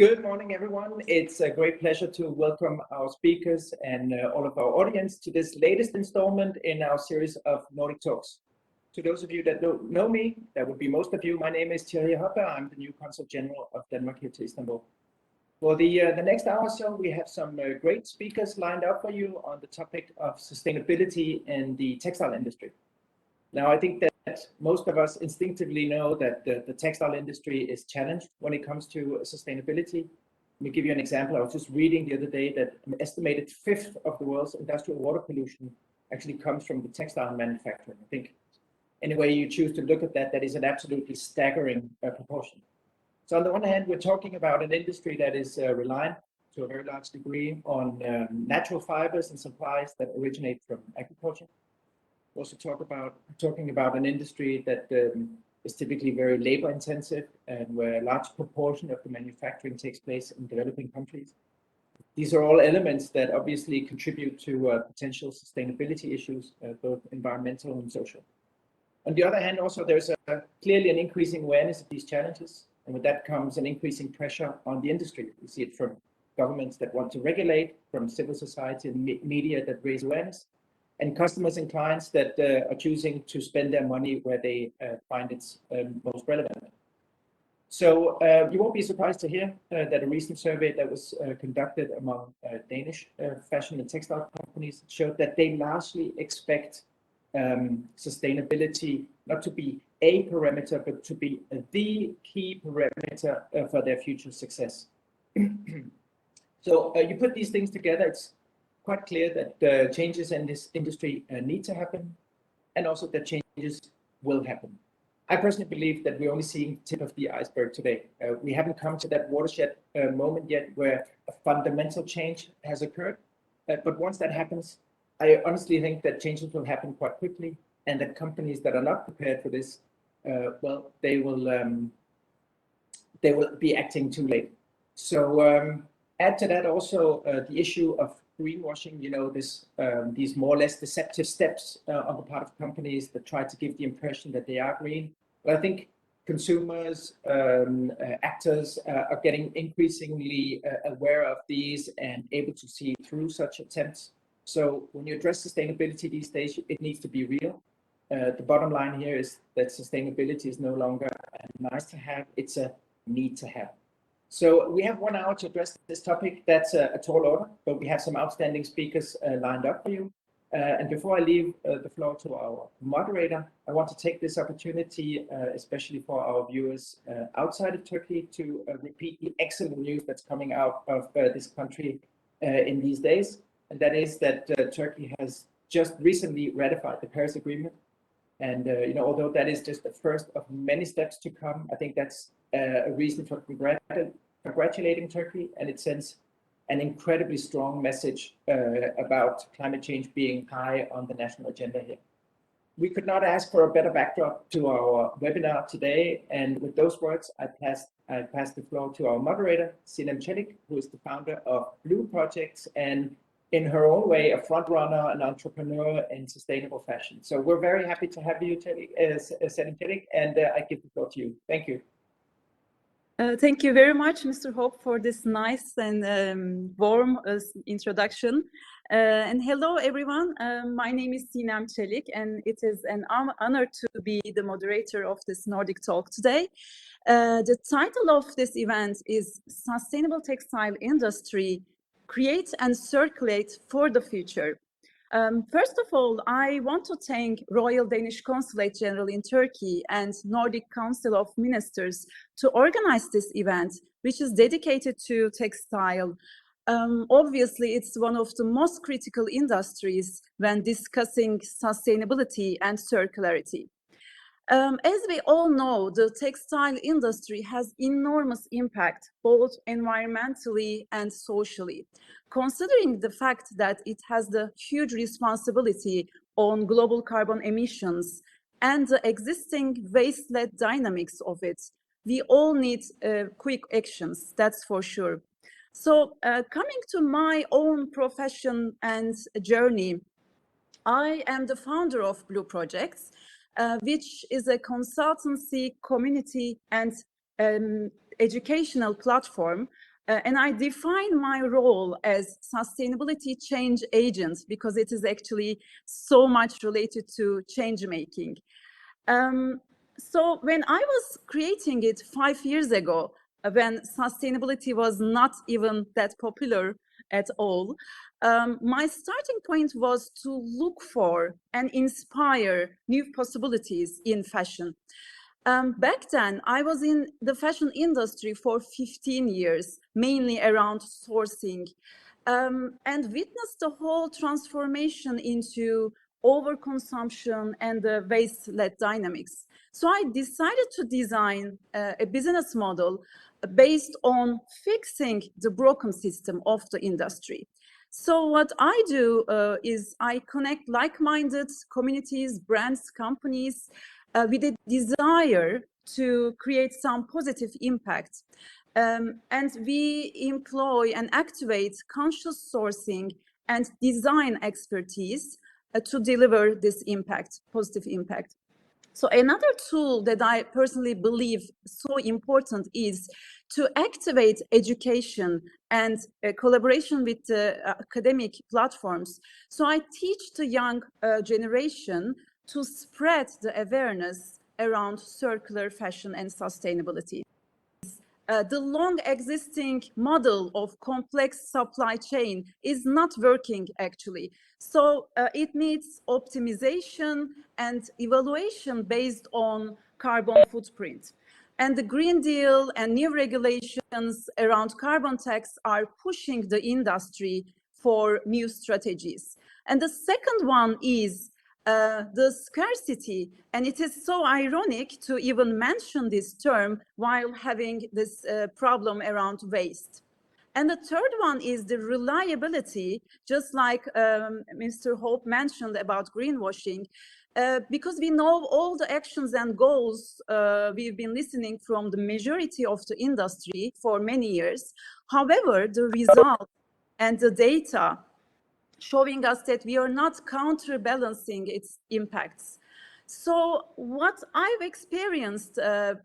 Good morning, everyone. It's a great pleasure to welcome our speakers and all of our audience to this latest installment in our series of Nordic Talks. To those of you that don't know me, that would be most of you, my name is Thierry Hoppe. I'm the new Consul General of Denmark here to Istanbul. For the next hour or so, we have some great speakers lined up for you on the topic of sustainability in the textile industry. Now, I think that most of us instinctively know that the textile industry is challenged when it comes to sustainability. Let me give you an example. I was just reading the other day that an estimated fifth of the world's industrial water pollution actually comes from the textile manufacturing. I think any way you choose to look at that, that is an absolutely staggering proportion. So on the one hand, we're talking about an industry that is reliant to a very large degree on natural fibers and supplies that originate from agriculture. We also talking about an industry that is typically very labor intensive and where a large proportion of the manufacturing takes place in developing countries. These are all elements that obviously contribute to potential sustainability issues, both environmental and social. On the other hand, also there's clearly an increasing awareness of these challenges, and with that comes an increasing pressure on the industry. We see it from governments that want to regulate, from civil society and media that raise awareness, and customers and clients that are choosing to spend their money where they find it's most relevant. So you won't be surprised to hear that a recent survey that was conducted among Danish fashion and textile companies showed that they largely expect sustainability not to be a parameter, but to be the key parameter for their future success. So you put these things together, it's quite clear that changes in this industry need to happen, and also that changes will happen. I personally believe that we're only seeing the tip of the iceberg today. We haven't come to that watershed moment yet where a fundamental change has occurred. But once that happens, I honestly think that changes will happen quite quickly, and that companies that are not prepared for this, well, they will be acting too late. So add to that also the issue of greenwashing, you know, these more or less deceptive steps on the part of companies that try to give the impression that they are green. But I think consumers, actors are getting increasingly aware of these and able to see through such attempts. So when you address sustainability these days, it needs to be real. The bottom line here is that sustainability is no longer a nice to have, it's a need to have. So we have 1 hour to address this topic. That's a tall order, but we have some outstanding speakers lined up for you. And before I leave the floor to our moderator, I want to take this opportunity, especially for our viewers outside of Turkey, to repeat the excellent news that's coming out of this country in these days. And that is that Turkey has just recently ratified the Paris Agreement. And you know, although that is just the first of many steps to come, I think that's a reason for congratulating Turkey, and it sends an incredibly strong message about climate change being high on the national agenda here. We could not ask for a better backdrop to our webinar today, and with those words, I pass the floor to our moderator, Sinem Çelik, who is the founder of Blue Projects and in her own way, a front runner, an entrepreneur in sustainable fashion. So we're very happy to have you, Sinem Çelik, and I give the floor to you. Thank you. Thank you very much, Mr. Hoppe, for this nice and warm introduction. And hello, everyone. My name is Sinem Çelik, and it is an honor to be the moderator of this Nordic Talk today. The title of this event is Sustainable Textile Industry, Create and Circulate for the Future. First of all, I want to thank Royal Danish Consulate General in Turkey and Nordic Council of Ministers to organize this event, which is dedicated to textile. Obviously, it's one of the most critical industries when discussing sustainability and circularity. As we all know, the textile industry has enormous impact, both environmentally and socially. Considering the fact that it has the huge responsibility on global carbon emissions and the existing waste-led dynamics of it, we all need quick actions, that's for sure. So coming to my own profession and journey, I am the founder of Blue Projects, which is a consultancy, community, and educational platform And I define my role as sustainability change agent because it is actually so much related to change making. So when I was creating it 5 years ago, when sustainability was not even that popular at all, my starting point was to look for and inspire new possibilities in fashion. Back then, I was in the fashion industry for 15 years, mainly around sourcing, and witnessed the whole transformation into overconsumption and the waste-led dynamics. So I decided to design a business model based on fixing the broken system of the industry. So what I do is I connect like-minded communities, brands, companies with a desire to create some positive impact. And we employ and activate conscious sourcing and design expertise to deliver this impact, positive impact. So another tool that I personally believe so important is to activate education and collaboration with academic platforms. So I teach the young generation to spread the awareness around circular fashion and sustainability. The long existing model of complex supply chain is not working actually. So it needs optimization and evaluation based on carbon footprint. And the Green Deal and new regulations around carbon tax are pushing the industry for new strategies. And the second one is the scarcity, and it is so ironic to even mention this term while having this problem around waste. And the third one is the reliability, just like Mr. Hoppe mentioned about greenwashing, because we know all the actions and goals we've been listening from the majority of the industry for many years. However, the result and the data showing us that we are not counterbalancing its impacts. So what I've experienced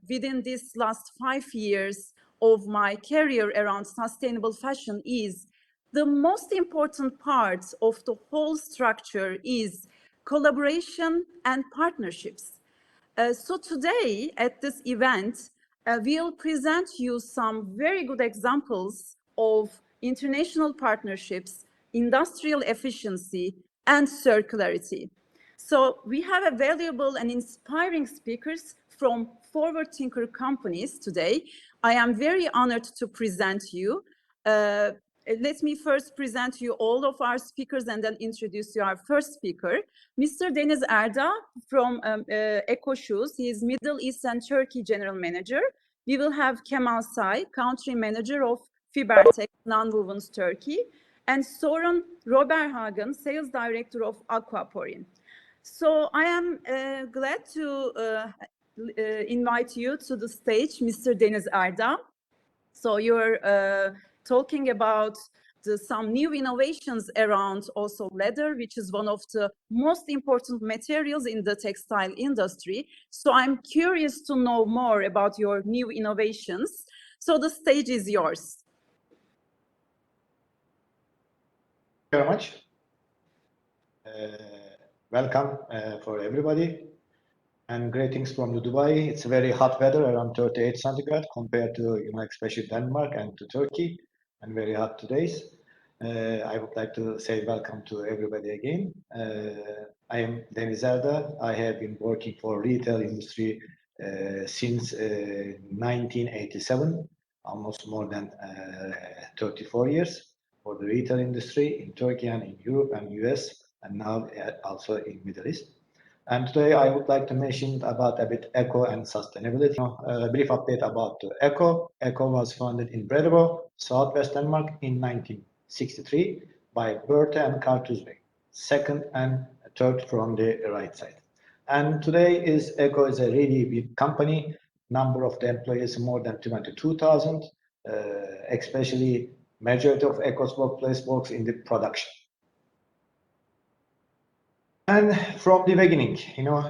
within this last 5 years of my career around sustainable fashion is the most important part of the whole structure is collaboration and partnerships. So today at this event, we'll present you some very good examples of international partnerships, industrial efficiency, and circularity. So we have a valuable and inspiring speakers from forward thinker companies today. I am very honored to present you. Let me first present you all of our speakers and then introduce you our first speaker, Mr. Deniz Erda from Eco Shoes. He is Middle East and Turkey General Manager. We will have Kemal Say, Country Manager of Fibertex Nonwovens Turkey, and Soren Roberhagen, Sales Director of Aquaporin. So I am glad to invite you to the stage, Mr. Deniz Erda. So you're talking about some new innovations around also leather, which is one of the most important materials in the textile industry. So I'm curious to know more about your new innovations. So the stage is yours. Very much. Welcome for everybody, and greetings from the Dubai. It's very hot weather, around 38 centigrade compared to, especially Denmark and to Turkey, and very hot days. I would like to say welcome to everybody again. I am Deniz Erda. I have been working for retail industry since 1987, almost more than 34 years. For the retail industry in Turkey and in Europe and US, and now also in Middle East. And today I would like to mention about a bit eco and sustainability. A brief update about eco. Eco was founded in Bredebo, Southwest Denmark in 1963 by Berthe and Carl Tuzbek, second and third from the right side. And today eco is a really big company. Number of the employees more than 22,000, especially majority of Eco's workplace works in the production. And from the beginning,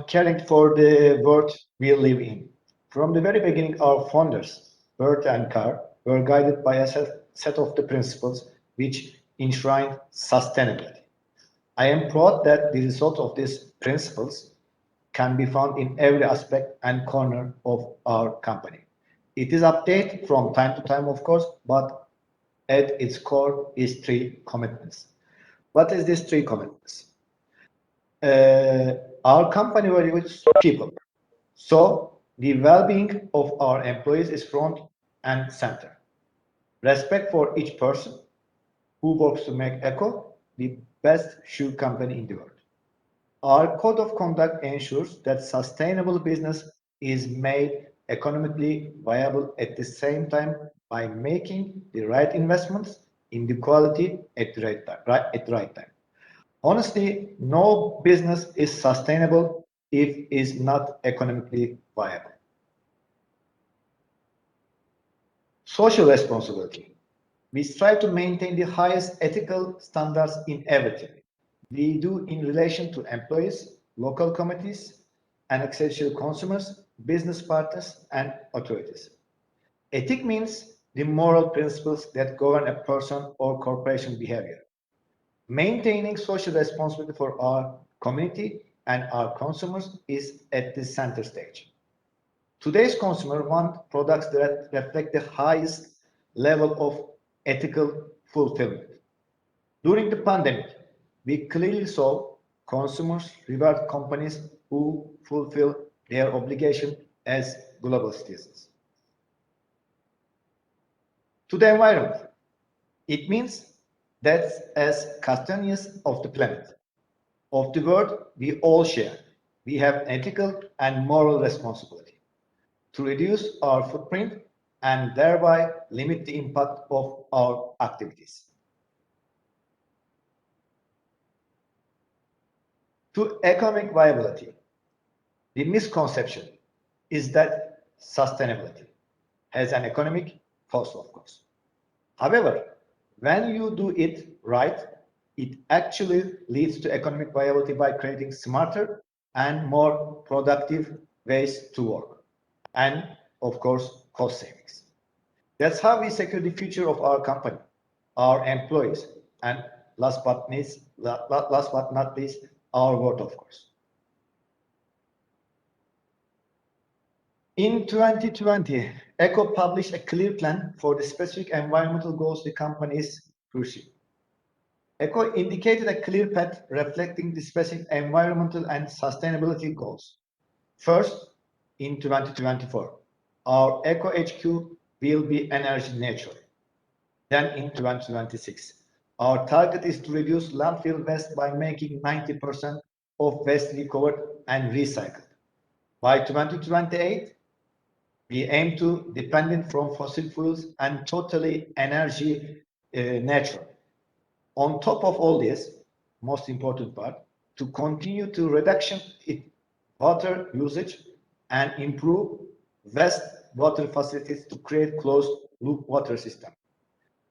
caring for the world we live in. From the very beginning, our founders, Bert and Carl, were guided by a set of the principles which enshrine sustainability. I am proud that the result of these principles can be found in every aspect and corner of our company. It is updated from time to time, of course, but at its core is 3 commitments. What is these 3 commitments? Our company values people. So the well-being of our employees is front and center. Respect for each person who works to make Eco the best shoe company in the world. Our code of conduct ensures that sustainable business is made economically viable at the same time by making the right investments in the quality at the right time. Honestly, no business is sustainable if it is not economically viable. Social responsibility. We strive to maintain the highest ethical standards in everything we do in relation to employees, local committees, and essential consumers, business partners, and authorities. Ethic means the moral principles that govern a person or corporation behavior. Maintaining social responsibility for our community and our consumers is at the center stage. Today's consumer want products that reflect the highest level of ethical fulfillment. During the pandemic, we clearly saw consumers reward companies who fulfill their obligation as global citizens. To the environment, it means that as custodians of the planet, of the world we all share, we have ethical and moral responsibility to reduce our footprint and thereby limit the impact of our activities. To economic viability, the misconception is that sustainability has an economic cost, of course. However, when you do it right, it actually leads to economic viability by creating smarter and more productive ways to work, and of course, cost savings. That's how we secure the future of our company, our employees, and last but not least, our world, of course. In 2020, ECO published a clear plan for the specific environmental goals the company is pursuing. ECO indicated a clear path reflecting the specific environmental and sustainability goals. First, in 2024, our ECO HQ will be energy neutral. Then in 2026, our target is to reduce landfill waste by making 90% of waste recovered and recycled. By 2028, we aim to dependent from fossil fuels and totally energy neutral. On top of all this, most important part, to continue to reduction in water usage and improve wastewater facilities to create closed loop water system.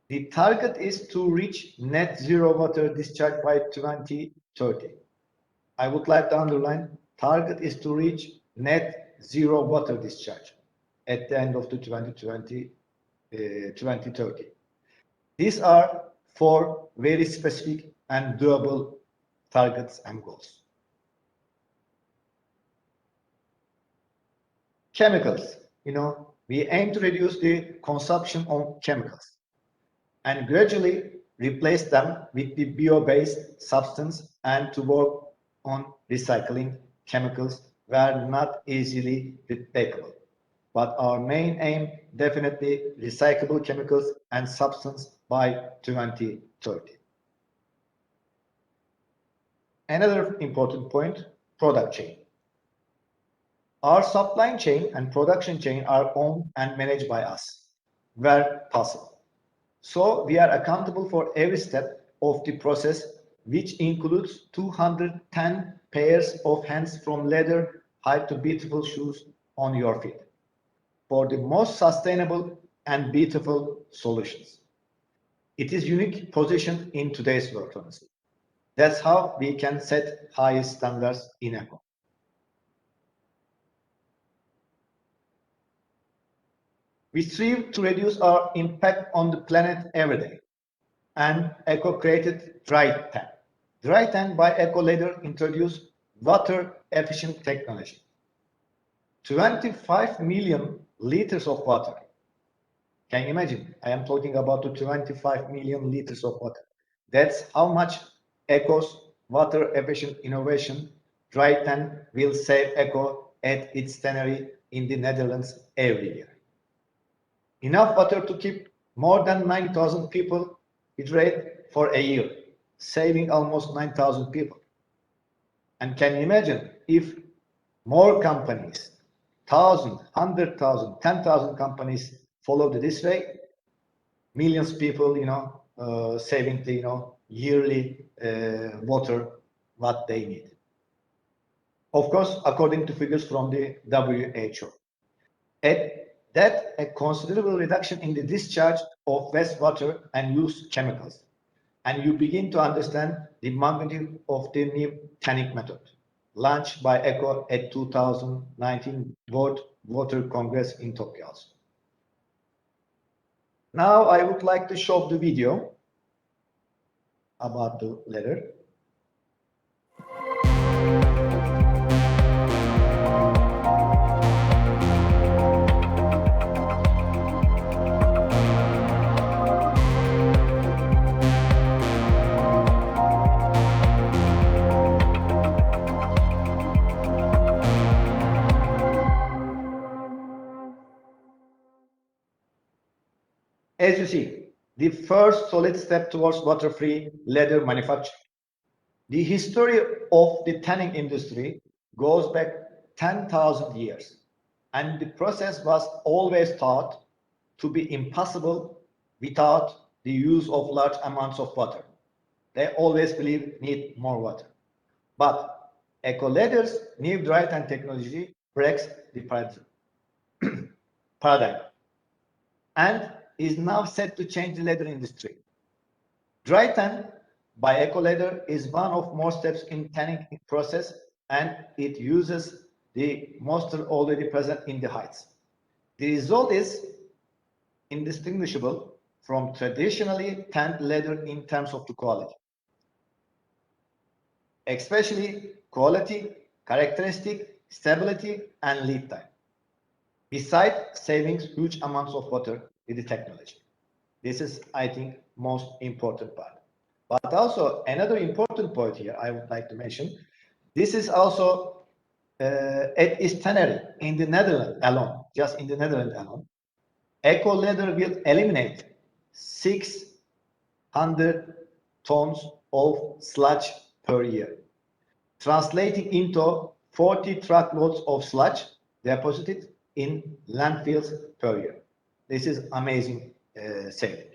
The target is to reach net zero water discharge by 2030. I would like to underline, target is to reach net zero water discharge at the end of the 2030. These are 4 very specific and doable targets and goals. Chemicals, we aim to reduce the consumption of chemicals and gradually replace them with the bio-based substance and to work on recycling chemicals where not easily replicable. But our main aim, definitely recyclable chemicals and substance by 2030. Another important point, product chain. Our supply chain and production chain are owned and managed by us, where possible. So we are accountable for every step of the process, which includes 210 pairs of hands from leather hide to beautiful shoes on your feet for the most sustainable and beautiful solutions. It is unique position in today's world, honestly. That's how we can set highest standards in eco. We strive to reduce our impact on the planet every day. And ECO created Dry10. Dry10 by EcoLader introduced water-efficient technology. 25 million liters of water. Can you imagine? I am talking about the 25 million liters of water. That's how much ECO's water-efficient innovation Dry10 will save ECO at its tannery in the Netherlands every year. Enough water to keep more than 9,000 people hydrated for a year, saving almost 9,000 people. And can you imagine if more companies, 1,000, 100,000, 10,000 companies followed this way, millions of people, saving the, yearly water what they need. Of course, according to figures from the WHO. A considerable reduction in the discharge of wastewater and used chemicals. And you begin to understand the magnitude of the new tanning method, launched by ECO at 2019 World Water Congress in Tokyo. Now I would like to show the video about the letter. As you see, the first solid step towards water-free leather manufacture. The history of the tanning industry goes back 10,000 years, and the process was always thought to be impossible without the use of large amounts of water. They always believe need more water. But EcoLeather's new dry-tan technology breaks the paradigm and is now set to change the leather industry. Dry-tan by EcoLeather is one of more steps in tanning process, and it uses the moisture already present in the hides. The result is indistinguishable from traditionally tanned leather in terms of the quality, especially quality, characteristic, stability, and lead time. Besides saving huge amounts of water with the technology. This is, I think, most important part. But also another important point here I would like to mention. This is also at its tannery in the Netherlands alone, just in the Netherlands alone. EcoLeather will eliminate 600 tons of sludge per year, translating into 40 truckloads of sludge deposited in landfills per year. This is amazing saving.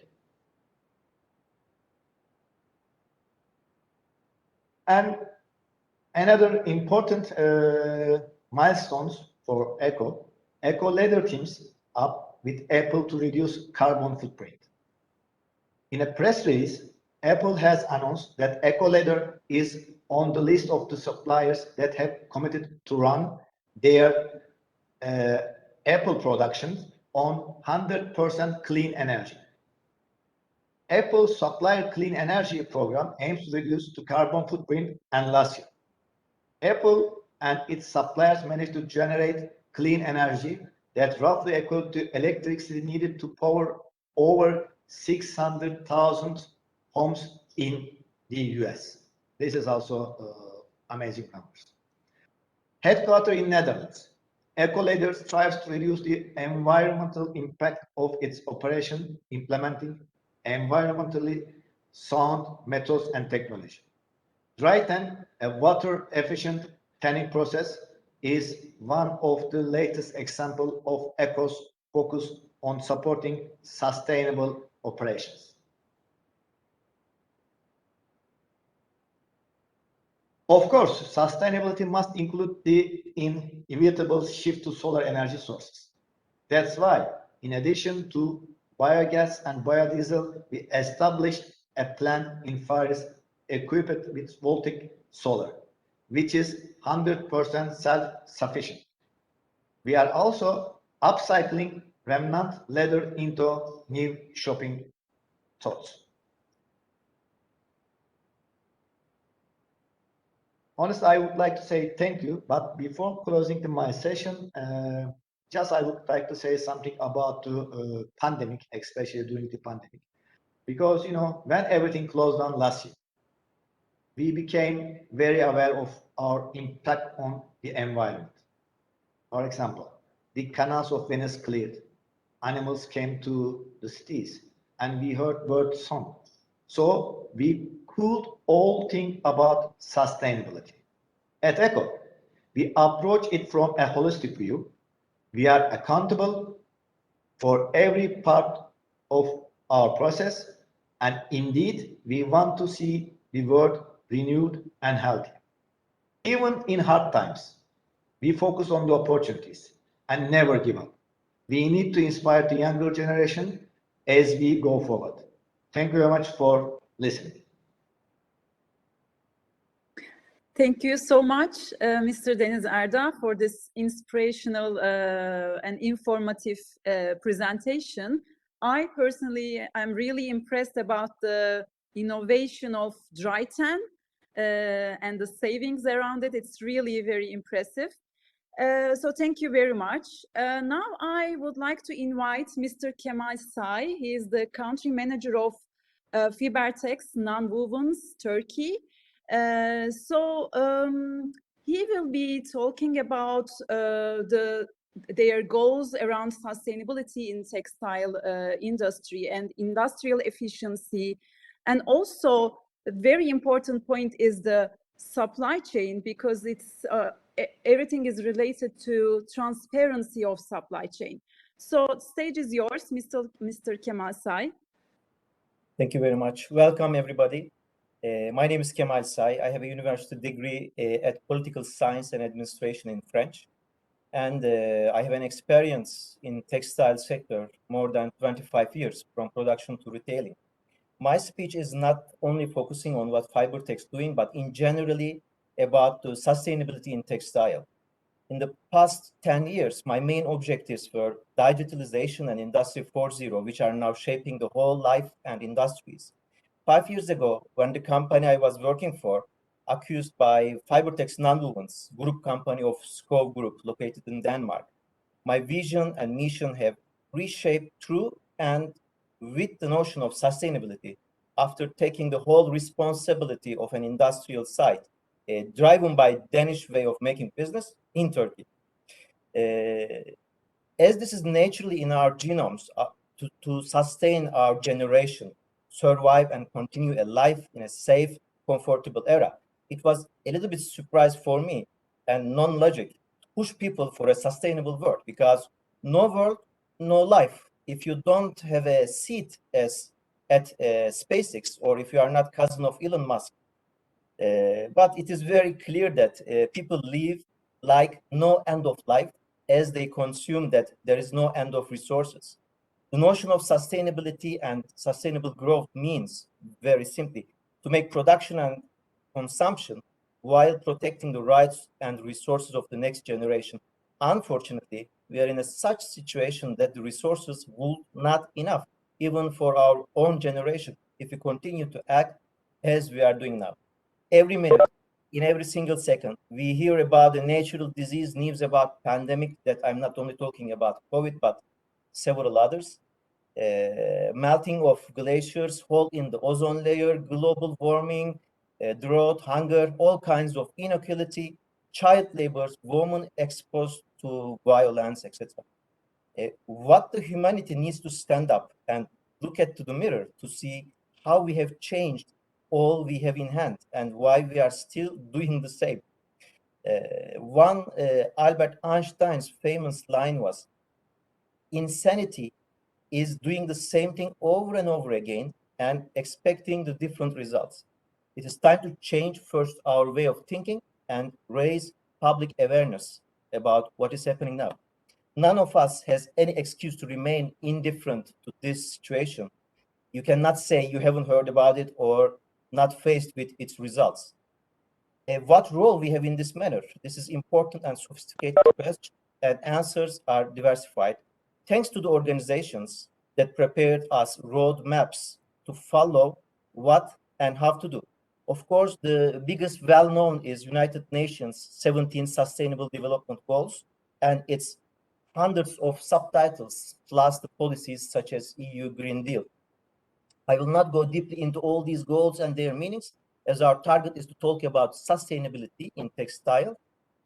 And another important milestones for EcoLeather teams up with Apple to reduce carbon footprint. In a press release, Apple has announced that EcoLeather is on the list of the suppliers that have committed to run their Apple productions on 100% clean energy. Apple's Supplier Clean Energy program aims to reduce the carbon footprint, and last year, Apple and its suppliers managed to generate clean energy that roughly equal to electricity needed to power over 600,000 homes in the US. This is also amazing numbers. Headquartered in Netherlands, EcoLeather strives to reduce the environmental impact of its operation, implementing environmentally sound methods and technology. Dry-tan, a water-efficient tanning process, is one of the latest examples of ECO's focus on supporting sustainable operations. Of course, sustainability must include the inevitable shift to solar energy sources. That's why, in addition to biogas and biodiesel, we established a plant in Paris equipped with voltaic solar, which is 100% self-sufficient. We are also upcycling remnant ladder into new shopping thoughts. Honestly, I would like to say thank you, but before closing my session, I would like to say something about the pandemic, especially during the pandemic. Because, when everything closed down last year, we became very aware of our impact on the environment. For example, the canals of Venice cleared, animals came to the cities, and we heard birds song. So we could all think about sustainability. At ECO, we approach it from a holistic view. We are accountable for every part of our process, and indeed, we want to see the world renewed and healthy. Even in hard times, we focus on the opportunities and never give up. We need to inspire the younger generation as we go forward. Thank you very much for listening. Thank you so much, Mr. Deniz Erda, for this inspirational and informative presentation. I personally am really impressed about the innovation of dry tan and the savings around it. It's really very impressive. So thank you very much. Now I would like to invite Mr. Kemal Say. He is the country manager of Fibertex Nonwovens Turkey. He will be talking about their goals around sustainability in textile industry and industrial efficiency. And also a very important point is the supply chain, because it's everything is related to transparency of supply chain. So stage is yours, Mr. Kemal Say. Thank you very much. Welcome, everybody. My name is Kemal Say. I have a university degree at Political Science and Administration in French. And I have an experience in textile sector more than 25 years, from production to retailing. My speech is not only focusing on what Fibertex is doing, but in generally about the sustainability in textile. In the past 10 years, my main objectives were digitalization and Industry 4.0, which are now shaping the whole life and industries. 5 years ago, when the company I was working for, accused by Fibertex Nonwovens, group company of Skov Group located in Denmark, my vision and mission have reshaped through and with the notion of sustainability after taking the whole responsibility of an industrial site, driven by Danish way of making business in Turkey. As this is naturally in our genomes, to sustain our generation, survive and continue a life in a safe, comfortable era, it was a little bit surprise for me and non-logic to push people for a sustainable world, because no world, no life. If you don't have a seat at SpaceX, or if you are not cousin of Elon Musk, but it is very clear that people live like no end of life, as they consume that there is no end of resources. The notion of sustainability and sustainable growth means, very simply, to make production and consumption while protecting the rights and resources of the next generation. Unfortunately, we are in such situation that the resources will not enough, even for our own generation, if we continue to act as we are doing now. Every minute, in every single second, we hear about the natural disease, news about pandemic, that I'm not only talking about COVID, but several others. Melting of glaciers, hole in the ozone layer, global warming, drought, hunger, all kinds of inequality, child labor, women exposed to violence, etc. What the humanity needs to stand up and look at to the mirror to see how we have changed all we have in hand and why we are still doing the same. One Albert Einstein's famous line was, insanity is doing the same thing over and over again and expecting the different results. It is time to change first our way of thinking and raise public awareness about what is happening now. None of us has any excuse to remain indifferent to this situation. You cannot say you haven't heard about it or not faced with its results. What role we have in this matter? This is important and sophisticated question, and answers are diversified. thanks to the organizations that prepared us roadmaps to follow what and how to do. Of course, the biggest well-known is United Nations 17 Sustainable Development Goals and its hundreds of subtitles, plus the policies such as EU Green Deal. I will not go deeply into all these goals and their meanings, as our target is to talk about sustainability in textile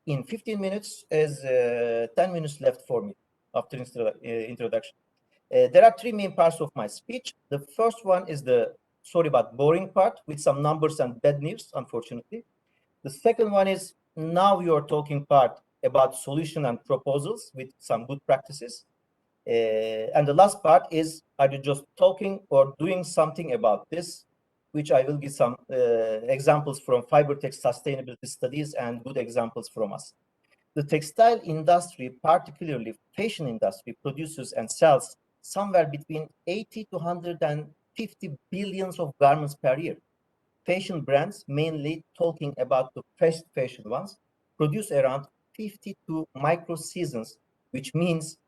in 15 minutes, as 10 minutes left for me after introduction. There are three main parts of my speech. The first one is the sorry about boring part with some numbers and bad news, unfortunately. The second one is now you're talking part about solution and proposals with some good practices. And the last part is, are you just talking or doing something about this, which I will give some examples from Fibertex sustainability studies and good examples from us. The textile industry, particularly fashion industry, produces and sells somewhere between 80 to 150 billions of garments per year. Fashion brands, mainly talking about the fast fashion ones, produce around 52 micro seasons, which means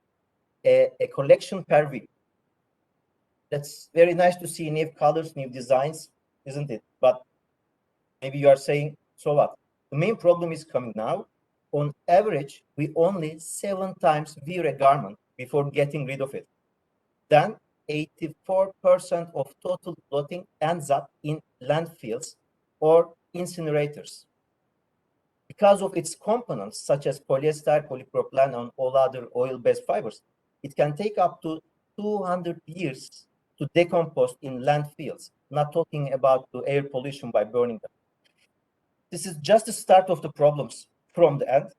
a collection per week. That's very nice to see new colors, new designs, isn't it? But maybe you are saying, so what? The main problem is coming now. On average, we only 7 times wear a garment before getting rid of it. Then 84% of total clothing ends up in landfills or incinerators. Because of its components, such as polyester, polypropylene, and all other oil-based fibers, it can take up to 200 years to decompose in landfills, not talking about the air pollution by burning them. This is just the start of the problems from the end.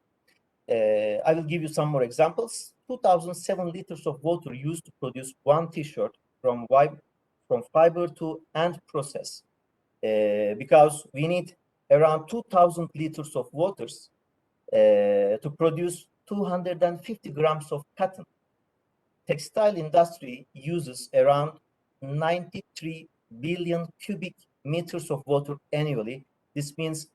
I will give you some more examples. 2007 liters of water used to produce one t-shirt from fiber to end process, because we need around 2,000 liters of waters to produce 250 grams of cotton. Textile industry uses around 93 billion cubic meters of water annually. This means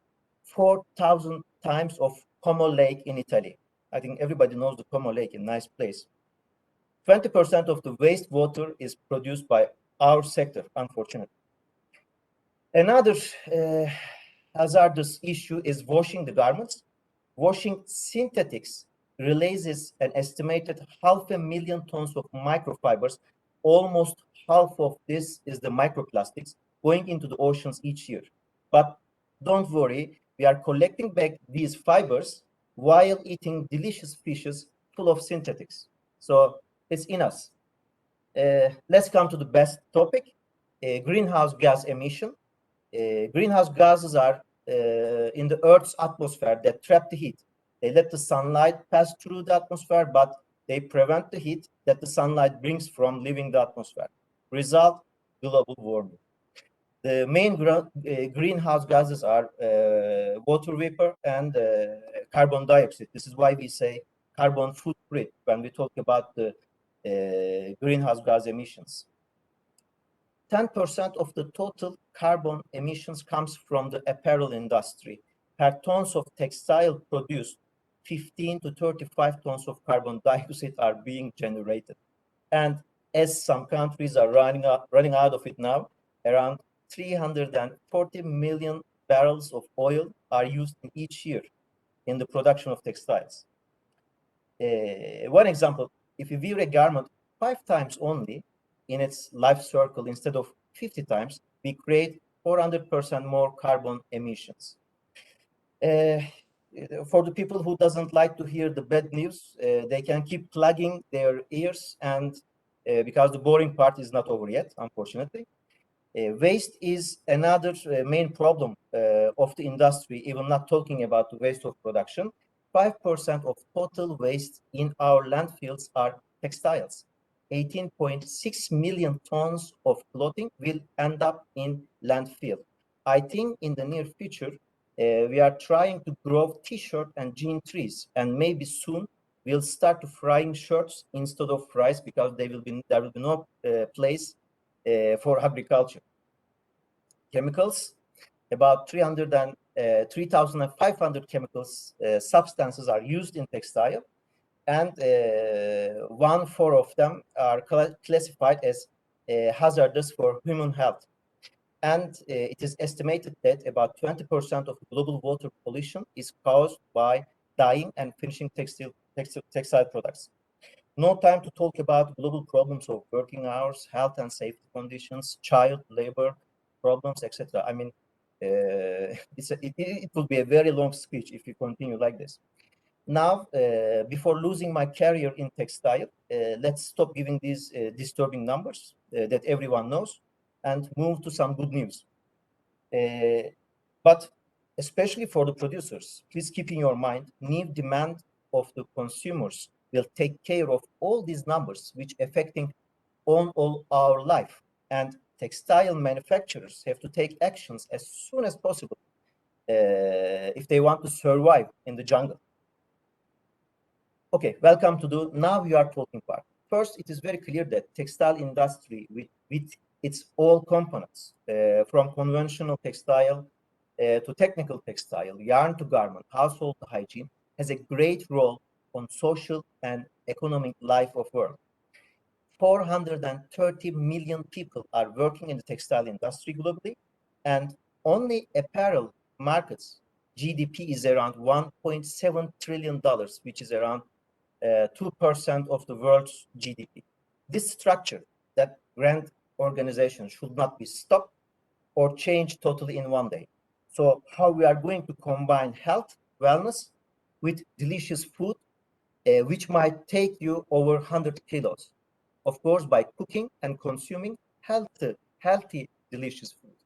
4,000 times of Como Lake in Italy. I think everybody knows the Como Lake, a nice place. 20% of the wastewater is produced by our sector, unfortunately. Another hazardous issue is washing the garments. Washing synthetics releases an estimated 500,000 tons of microfibers. Almost half of this is the microplastics going into the oceans each year. But don't worry, we are collecting back these fibers while eating delicious fishes full of synthetics. So it's in us. Let's come to the best topic, greenhouse gas emission. Greenhouse gases are in the Earth's atmosphere that trap the heat. They let the sunlight pass through the atmosphere, but they prevent the heat that the sunlight brings from leaving the atmosphere. Result, global warming. The main greenhouse gases are water vapor and carbon dioxide. This is why we say carbon footprint when we talk about the greenhouse gas emissions. 10% of the total carbon emissions comes from the apparel industry. Per tons of textile produced, 15 to 35 tons of carbon dioxide are being generated. And as some countries are running out of it now, around 340 million barrels of oil are used each year in the production of textiles. One example, if you wear a garment 5 times only in its life cycle instead of 50 times, we create 400% more carbon emissions. For the people who doesn't like to hear the bad news, they can keep plugging their ears, and because the boring part is not over yet, unfortunately. Waste is another main problem of the industry, even not talking about the waste of production. 5% of total waste in our landfills are textiles. 18.6 million tons of clothing will end up in landfill. I think in the near future, we are trying to grow t-shirt and jean trees, and maybe soon we'll start frying shirts instead of fries, because there will be no place for agriculture. Chemicals, about 3,500 chemicals substances are used in textile. and 1/4 of them are classified as hazardous for human health. And it is estimated that about 20% of global water pollution is caused by dyeing and finishing textile products. No time to talk about global problems of working hours, health and safety conditions, child labor problems, etc. I mean, it will be a very long speech if we continue like this. Now, before losing my career in textile, let's stop giving these disturbing numbers that everyone knows and move to some good news. But especially for the producers, please keep in your mind, new demand of the consumers will take care of all these numbers which affecting on all our life. And textile manufacturers have to take actions as soon as possible if they want to survive in the jungle. Okay, welcome to the now we are talking part. First, it is very clear that textile industry with its all components, from conventional textile to technical textile, yarn to garment, household to hygiene, has a great role on social and economic life of world. 430 million people are working in the textile industry globally, and only apparel markets GDP is around $1.7 trillion, which is around 2% of the world's GDP. This structure, that grand organization, should not be stopped or changed totally in one day. So how we are going to combine health, wellness with delicious food, which might take you over 100 kilos. Of course, by cooking and consuming healthy, delicious food.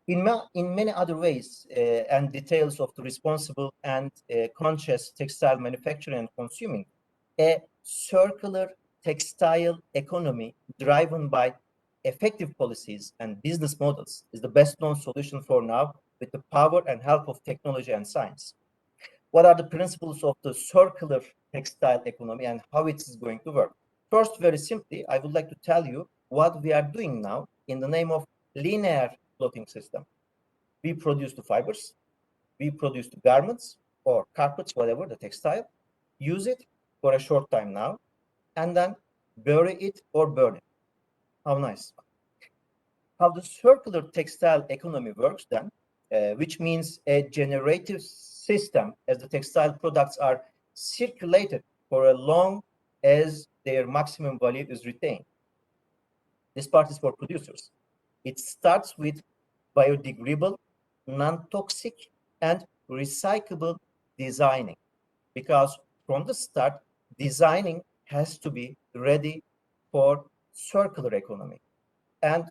In many other ways and details of the responsible and conscious textile manufacturing and consuming, a circular textile economy driven by effective policies and business models is the best known solution for now with the power and help of technology and science. What are the principles of the circular textile economy and how it is going to work? First, very simply, I would like to tell you what we are doing now in the name of linear clothing system. We produce the fibers, we produce the garments or carpets, whatever, the textile, use it for a short time now, and then bury it or burn it. How nice. How the circular textile economy works then, which means a generative system as the textile products are circulated for as long as their maximum value is retained. This part is for producers. It starts with biodegradable, non-toxic, and recyclable designing, because from the start, designing has to be ready for circular economy. And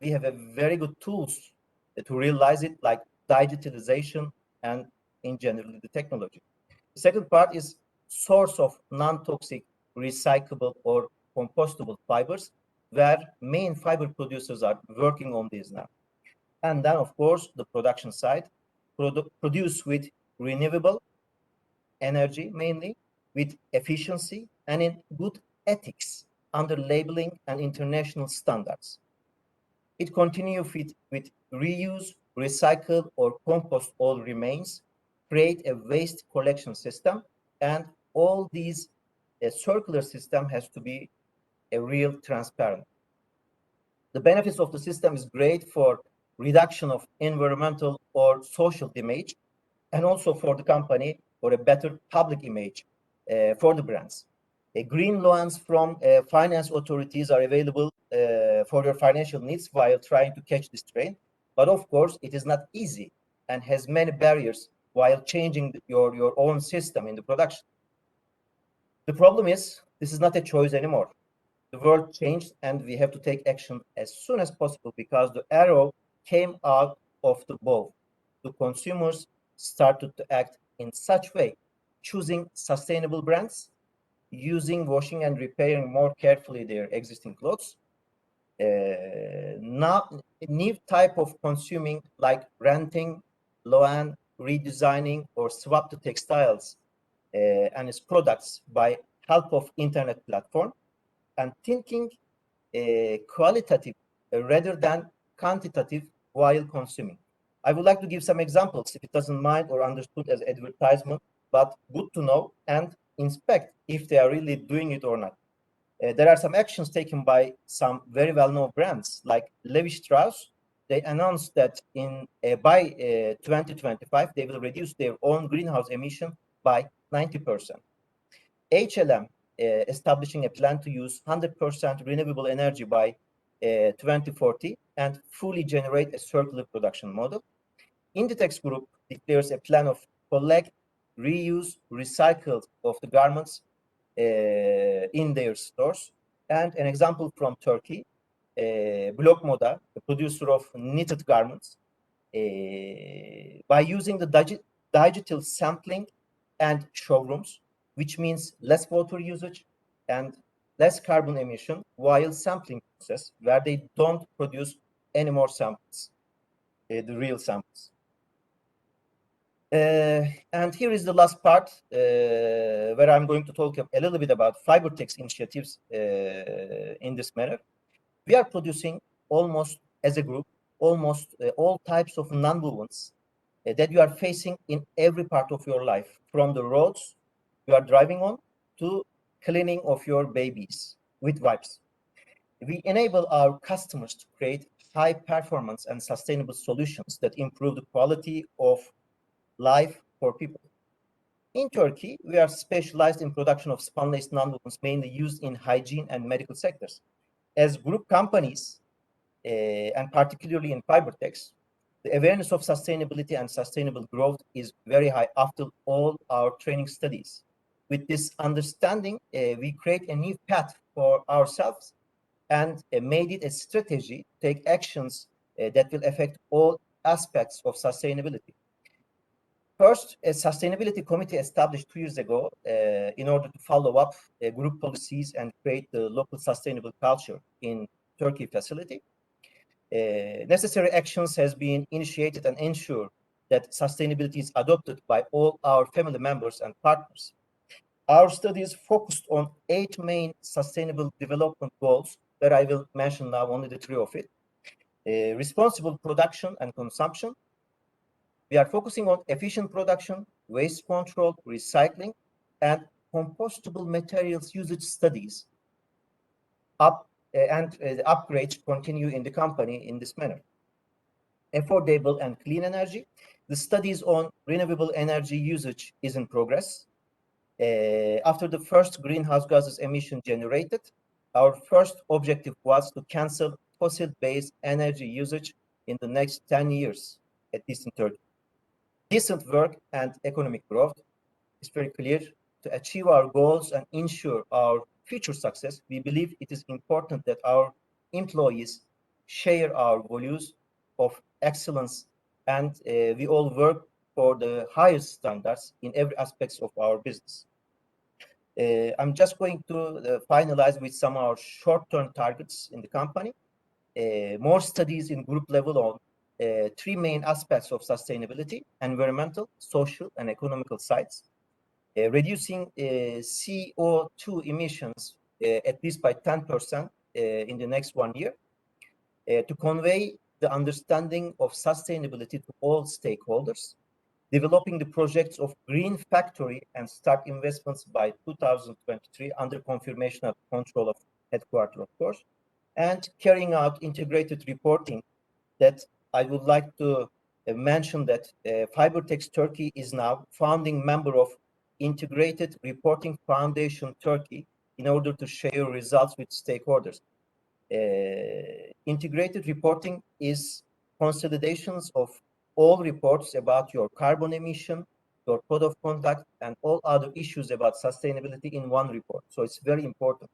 we have a very good tools to realize it, like digitalization and in general the technology. The second part is source of non-toxic, recyclable or compostable fibers, where main fiber producers are working on this now. And then, of course, the production side, produce with renewable energy, mainly with efficiency and in good ethics under labeling and international standards. It continues with reuse, recycle, or compost all remains, create a waste collection system, and all these circular system has to be a real transparent. The benefits of the system is great for reduction of environmental or social damage, and also for the company for a better public image for the brands. Green loans from finance authorities are available for your financial needs while trying to catch this train. But of course, it is not easy and has many barriers while changing your own system in the production. The problem is, this is not a choice anymore. The world changed and we have to take action as soon as possible because the arrow came out of the bow. The consumers started to act in such way, choosing sustainable brands, using washing and repairing more carefully their existing clothes. Now, new type of consuming like renting, loan, redesigning, or swap the textiles and its products by help of internet platform, and thinking qualitative rather than quantitative while consuming. I would like to give some examples if it doesn't mind or understood as advertisement, but good to know and inspect if they are really doing it or not. There are some actions taken by some very well-known brands like Levi Strauss. They announced that by 2025 they will reduce their own greenhouse emission by 90%. HLM establishing a plan to use 100% renewable energy by 2040 and fully generate a circular production model. Inditex Group declares a plan of collect, reuse, recycle of the garments in their stores. And an example from Turkey, Blok Moda, the producer of knitted garments, by using the digital sampling and showrooms, which means less water usage and less carbon emission while sampling process, where they don't produce any more samples, the real samples. And here is the last part where I'm going to talk a little bit about Fibertex initiatives in this manner. We are producing almost, as a group, almost all types of nonwovens that you are facing in every part of your life, from the roads you are driving on to cleaning of your babies with wipes. We enable our customers to create high performance and sustainable solutions that improve the quality of life for people. In Turkey, we are specialized in production of spunlace nonwovens mainly used in hygiene and medical sectors. As group companies, and particularly in Fibertex, the awareness of sustainability and sustainable growth is very high after all our training studies. With this understanding, we create a new path for ourselves and made it a strategy to take actions that will affect all aspects of sustainability. First, a sustainability committee established 2 years ago in order to follow up group policies and create the local sustainable culture in Turkey facility. Necessary actions has been initiated and ensure that sustainability is adopted by all our family members and partners. Our studies focused on 8 main sustainable development goals that I will mention now, only the 3 of it. Responsible production and consumption. We are focusing on efficient production, waste control, recycling, and compostable materials usage studies. The upgrades continue in the company in this manner. Affordable and clean energy. The studies on renewable energy usage is in progress. After the first greenhouse gases emission generated, our first objective was to cancel fossil-based energy usage in the next 10 years, at least in Turkey. Decent work and economic growth is very clear. To achieve our goals and ensure our future success, we believe it is important that our employees share our values of excellence and we all work for the highest standards in every aspect of our business. I'm just going to finalize with some of our short-term targets in the company. More studies in group level on 3 main aspects of sustainability: environmental, social, and economical sides. Reducing CO2 emissions at least by 10% in the next 1 year. To convey the understanding of sustainability to all stakeholders. Developing the projects of Green Factory and start investments by 2023 under confirmation of control of headquarters, of course. And carrying out integrated reporting that I would like to mention that Fibertex Turkey is now founding member of Integrated Reporting Foundation Turkey in order to share results with stakeholders. Integrated reporting is consolidations of all reports about your carbon emission, your code of conduct, and all other issues about sustainability in one report. So it's very important.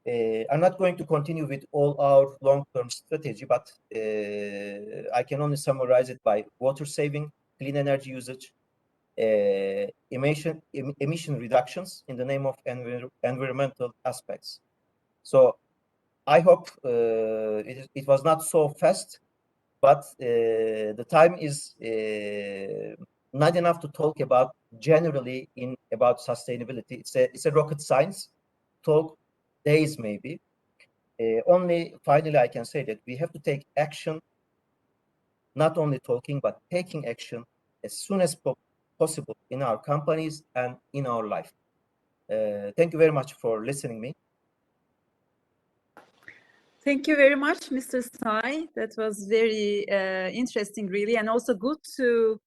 I'm not going to continue with all our long-term strategy, but I can only summarize it by water saving, clean energy usage, emission reductions in the name of environmental aspects. So I hope it was not so fast, but the time is not enough to talk about generally about sustainability. It's a rocket science talk days maybe. Only finally I can say that we have to take action, not only talking but taking action as soon as possible in our companies and in our life. Thank you very much for listening me. Thank you very much, Mr. Sai. That was very interesting, really, and also good to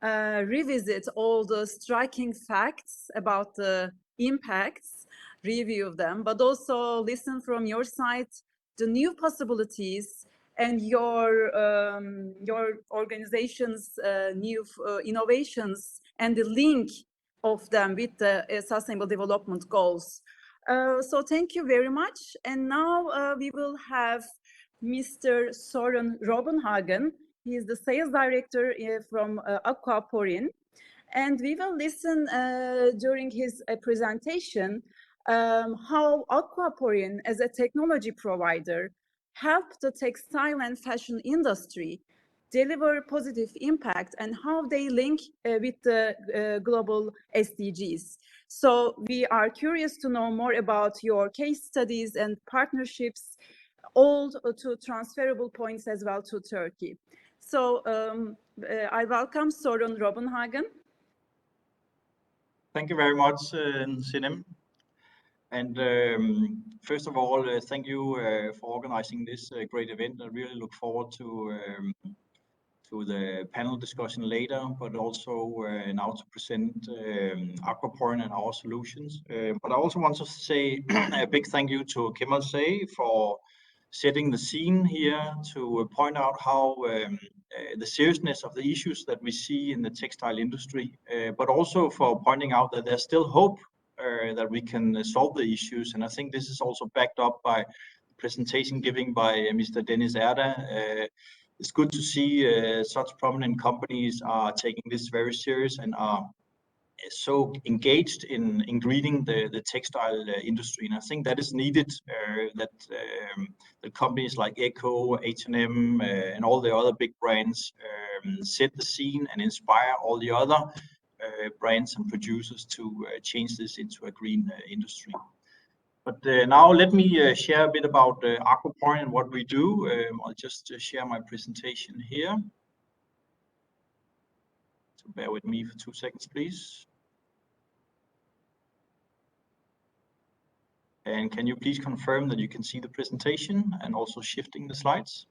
revisit all the striking facts about the impacts, review them, but also listen from your side the new possibilities and your organization's new innovations and the link of them with the Sustainable Development Goals. So thank you very much. And now we will have Mr. Søren Robbenhagen. He is the sales director from Aquaporin. And we will listen during his presentation how Aquaporin as a technology provider helped the textile and fashion industry deliver positive impact and how they link with the global SDGs. So we are curious to know more about your case studies and partnerships, all to transferable points as well to Turkey. So I welcome Søren Robbenhagen. Thank you very much, Sinem. And first of all, thank you for organizing this great event. I really look forward to the panel discussion later, but also now to present Aquaporin and our solutions. But I also want to say a big thank you to Kemal Say for setting the scene here to point out how the seriousness of the issues that we see in the textile industry, but also for pointing out that there's still hope that we can solve the issues. And I think this is also backed up by the presentation given by Mr. Dennis Erda. It's good to see such prominent companies are taking this very serious and are so engaged in greening the textile industry. And I think that is needed, that companies like Echo, H&M, and all the other big brands set the scene and inspire all the other brands and producers to change this into a green industry. But now let me share a bit about Aquaporin and what we do. I'll just share my presentation here. So bear with me for 2 seconds, please. And can you please confirm that you can see the presentation and also shifting the slides?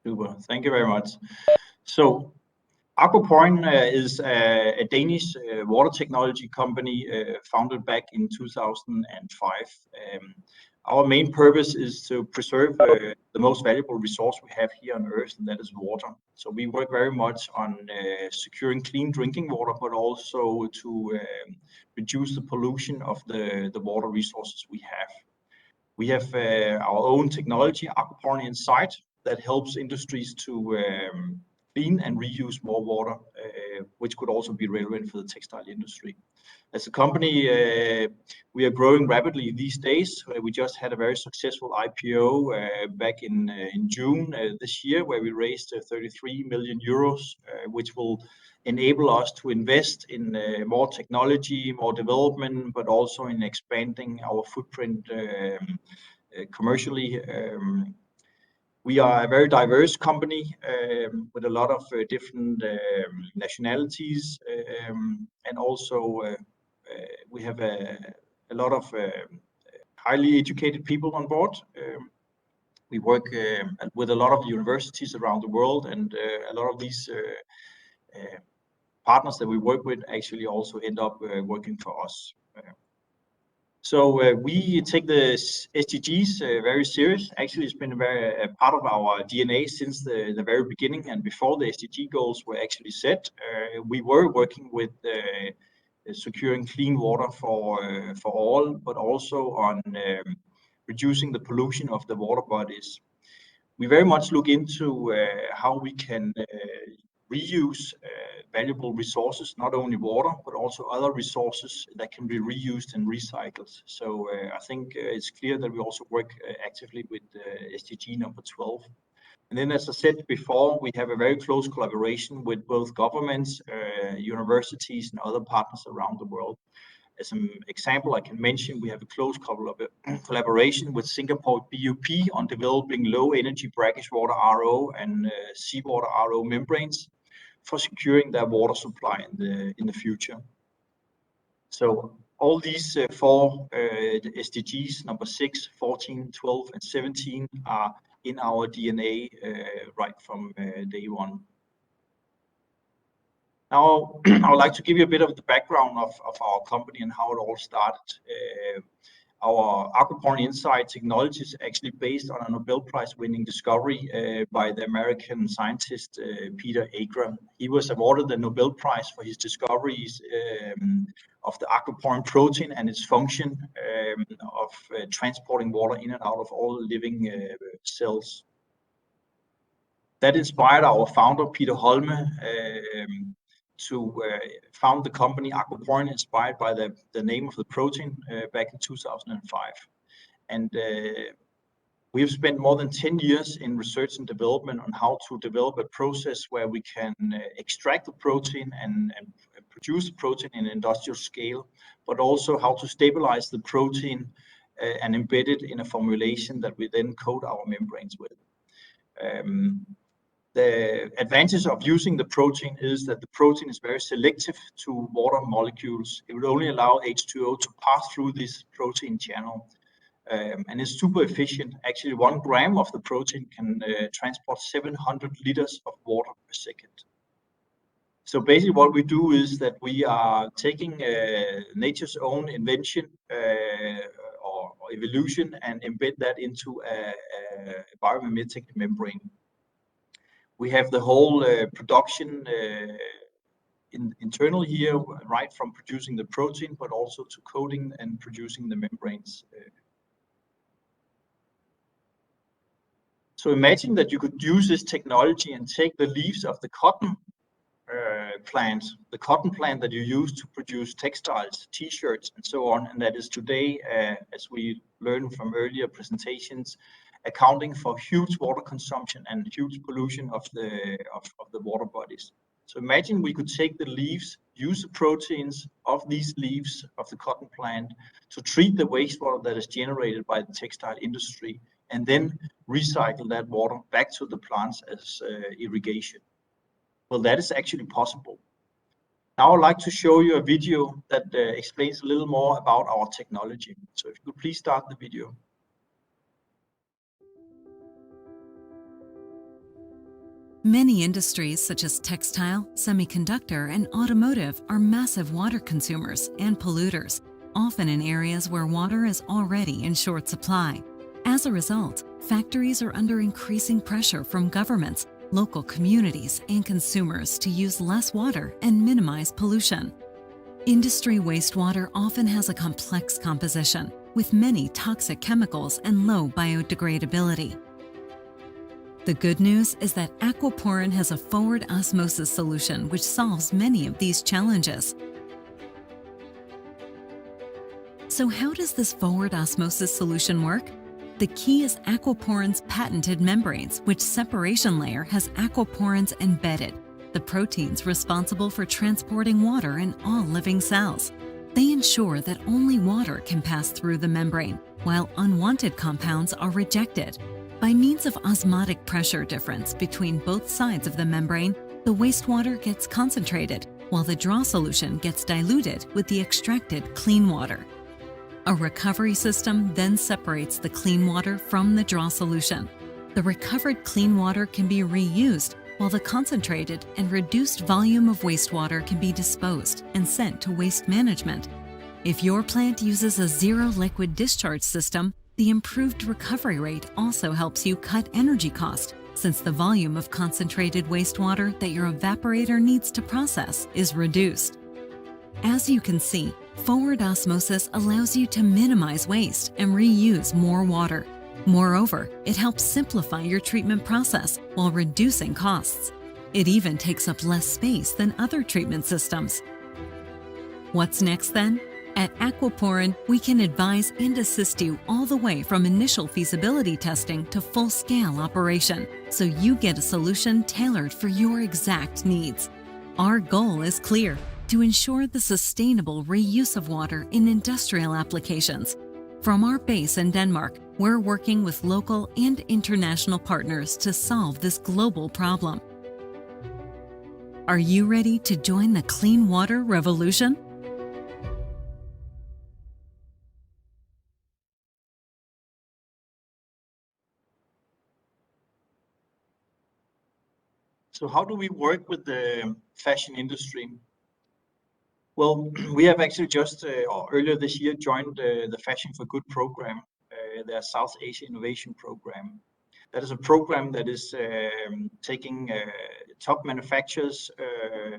Super, thank you very much. So Aquaporin is a Danish water technology company founded back in 2005. Our main purpose is to preserve the most valuable resource we have here on Earth, and that is water. So we work very much on securing clean drinking water, but also to reduce the pollution of the water resources we have. We have our own technology, Aquaporin Inside, that helps industries to clean and reuse more water, which could also be relevant for the textile industry. As a company, we are growing rapidly these days. We just had a very successful IPO back in June this year, where we raised 33 million euros, which will enable us to invest in more technology, more development, but also in expanding our footprint commercially. We are a very diverse company with a lot of different nationalities, and also we have a lot of highly educated people on board. We work with a lot of universities around the world, and a lot of these partners that we work with actually also end up working for us. So we take the SDGs very serious. Actually, it's been a part of our DNA since the very beginning, and before the SDG goals were actually set, we were working with securing clean water for all, but also on reducing the pollution of the water bodies. We very much look into how we can reuse valuable resources, not only water, but also other resources that can be reused and recycled. So I think it's clear that we also work actively with SDG number 12. And then, as I said before, we have a very close collaboration with both governments, universities, and other partners around the world. As an example, I can mention we have a close collaboration with Singapore BUP on developing low energy brackish water RO and seawater RO membranes for securing their water supply in the future. So all these four SDGs, number 6, 14, 12, and 17, are in our DNA right from day one. Now, I would like to give you a bit of the background of our company and how it all started. Our aquaporn Insight technology is actually based on a Nobel Prize-winning discovery by the American scientist Peter Agra. He was awarded the Nobel Prize for his discoveries of the aquaporn protein and its function of transporting water in and out of all living cells. That inspired our founder, Peter Holme, to found the company Aquaporn, inspired by the name of the protein back in 2005. And we've spent more than 10 years in research and development on how to develop a process where we can extract the protein and produce the protein in an industrial scale, but also how to stabilize the protein and embed it in a formulation that we then coat our membranes with. The advantage of using the protein is that the protein is very selective to water molecules. It would only allow H2O to pass through this protein channel. And it's super efficient. Actually, 1 gram of the protein can transport 700 liters of water per second. So basically what we do is that we are taking nature's own invention or evolution and embed that into a biomimetic membrane. We have the whole production internal here, right from producing the protein, but also to coating and producing the membranes. So imagine that you could use this technology and take the leaves of the cotton plant that you use to produce textiles, t-shirts, and so on, and that is today, as we learned from earlier presentations, accounting for huge water consumption and huge pollution of the water bodies. So imagine we could take the leaves, use the proteins of these leaves of the cotton plant to treat the wastewater that is generated by the textile industry, and then recycle that water back to the plants as irrigation. Well, that is actually possible. Now I'd like to show you a video that explains a little more about our technology. So if you could please start the video. Many industries such as textile, semiconductor, and automotive are massive water consumers and polluters, often in areas where water is already in short supply. As a result, factories are under increasing pressure from governments, local communities, and consumers to use less water and minimize pollution. Industry wastewater often has a complex composition, with many toxic chemicals and low biodegradability. The good news is that Aquaporn has a forward osmosis solution which solves many of these challenges. So how does this forward osmosis solution work? The key is Aquaporn's patented membranes, which separation layer has aquaporins embedded, the proteins responsible for transporting water in all living cells. They ensure that only water can pass through the membrane, while unwanted compounds are rejected. By means of osmotic pressure difference between both sides of the membrane, the wastewater gets concentrated, while the draw solution gets diluted with the extracted clean water. A recovery system then separates the clean water from the draw solution. The recovered clean water can be reused, while the concentrated and reduced volume of wastewater can be disposed and sent to waste management. If your plant uses a zero liquid discharge system, the improved recovery rate also helps you cut energy cost, since the volume of concentrated wastewater that your evaporator needs to process is reduced. As you can see, forward osmosis allows you to minimize waste and reuse more water. Moreover, it helps simplify your treatment process while reducing costs. It even takes up less space than other treatment systems. What's next then? At Aquaporn, we can advise and assist you all the way from initial feasibility testing to full-scale operation, so you get a solution tailored for your exact needs. Our goal is clear: to ensure the sustainable reuse of water in industrial applications. From our base in Denmark, we're working with local and international partners to solve this global problem. Are you ready to join the clean water revolution? So how do we work with the fashion industry? Well, we have actually just earlier this year joined the Fashion for Good program, their South Asia Innovation Program. That is a program that is taking top manufacturers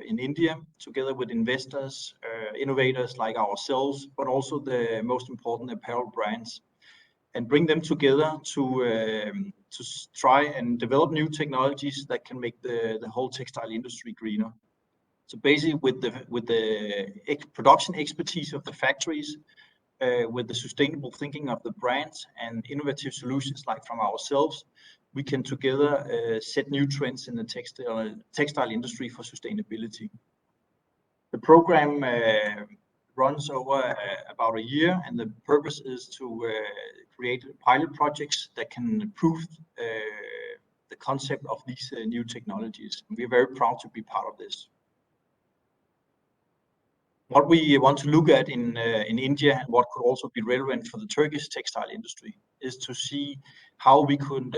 in India together with investors, innovators like ourselves, but also the most important apparel brands, and bring them together to try and develop new technologies that can make the whole textile industry greener. So basically, with the production expertise of the factories, with the sustainable thinking of the brands and innovative solutions like from ourselves, we can together set new trends in the textile industry for sustainability. The program runs over about a year, and the purpose is to create pilot projects that can prove the concept of these new technologies. We're very proud to be part of this. What we want to look at in India, and what could also be relevant for the Turkish textile industry, is to see how we could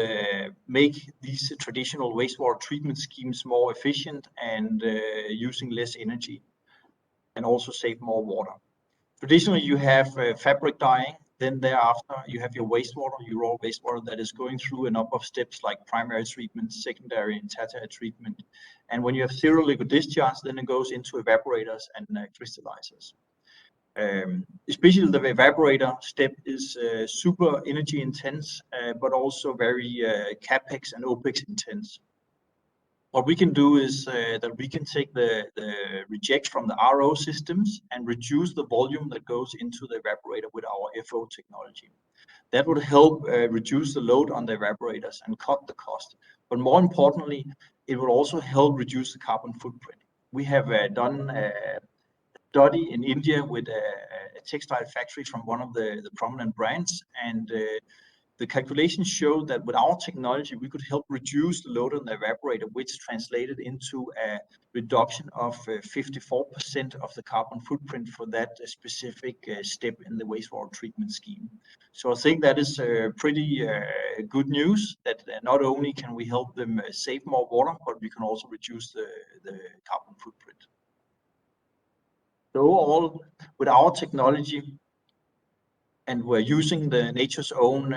make these traditional wastewater treatment schemes more efficient and using less energy, and also save more water. Traditionally, you have fabric dyeing, then thereafter you have your wastewater, your raw wastewater that is going through a number of steps like primary treatment, secondary and tertiary treatment. And when you have zero liquid discharge, then it goes into evaporators and crystallizers. Especially the evaporator step is super energy intense, but also very capex and opex intense. What we can do is that we can take the reject from the RO systems and reduce the volume that goes into the evaporator with our FO technology. That would help reduce the load on the evaporators and cut the cost. But more importantly, it will also help reduce the carbon footprint. We have done a study in India with a textile factory from one of the prominent brands, and the calculations show that with our technology, we could help reduce the load on the evaporator, which translated into a reduction of 54% of the carbon footprint for that specific step in the wastewater treatment scheme. So I think that is pretty good news, that not only can we help them save more water, but we can also reduce the carbon footprint. So overall, with our technology, and we're using the nature's own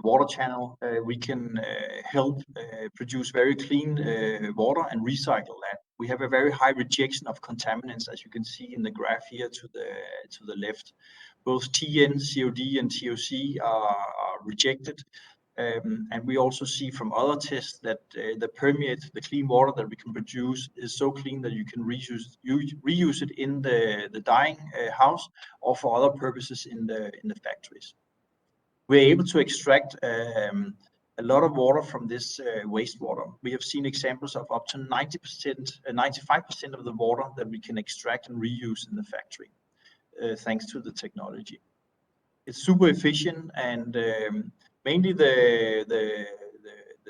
water channel, we can help produce very clean water and recycle that. We have a very high rejection of contaminants, as you can see in the graph here to the left. Both TN, COD, and TOC are rejected. And we also see from other tests that the permeate, the clean water that we can produce, is so clean that you can reuse it in the dyeing house or for other purposes in the factories. We're able to extract a lot of water from this wastewater. We have seen examples of up to 90%, 95% of the water that we can extract and reuse in the factory, thanks to the technology. It's super efficient, and mainly the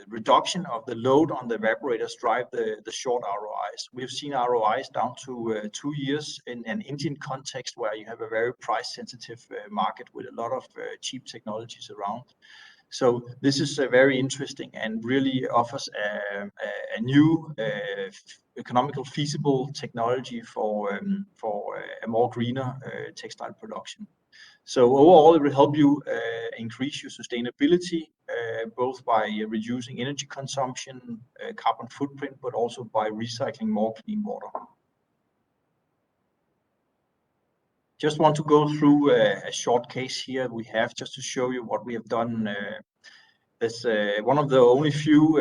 reduction of the load on the evaporators drive the short ROIs. We've seen ROIs down to 2 years in an Indian context where you have a very price-sensitive market with a lot of cheap technologies around. So this is very interesting and really offers a new economical feasible technology for a more greener textile production. So overall, it will help you increase your sustainability, both by reducing energy consumption, carbon footprint, but also by recycling more clean water. Just want to go through a short case here we have just to show you what we have done. There's one of the only few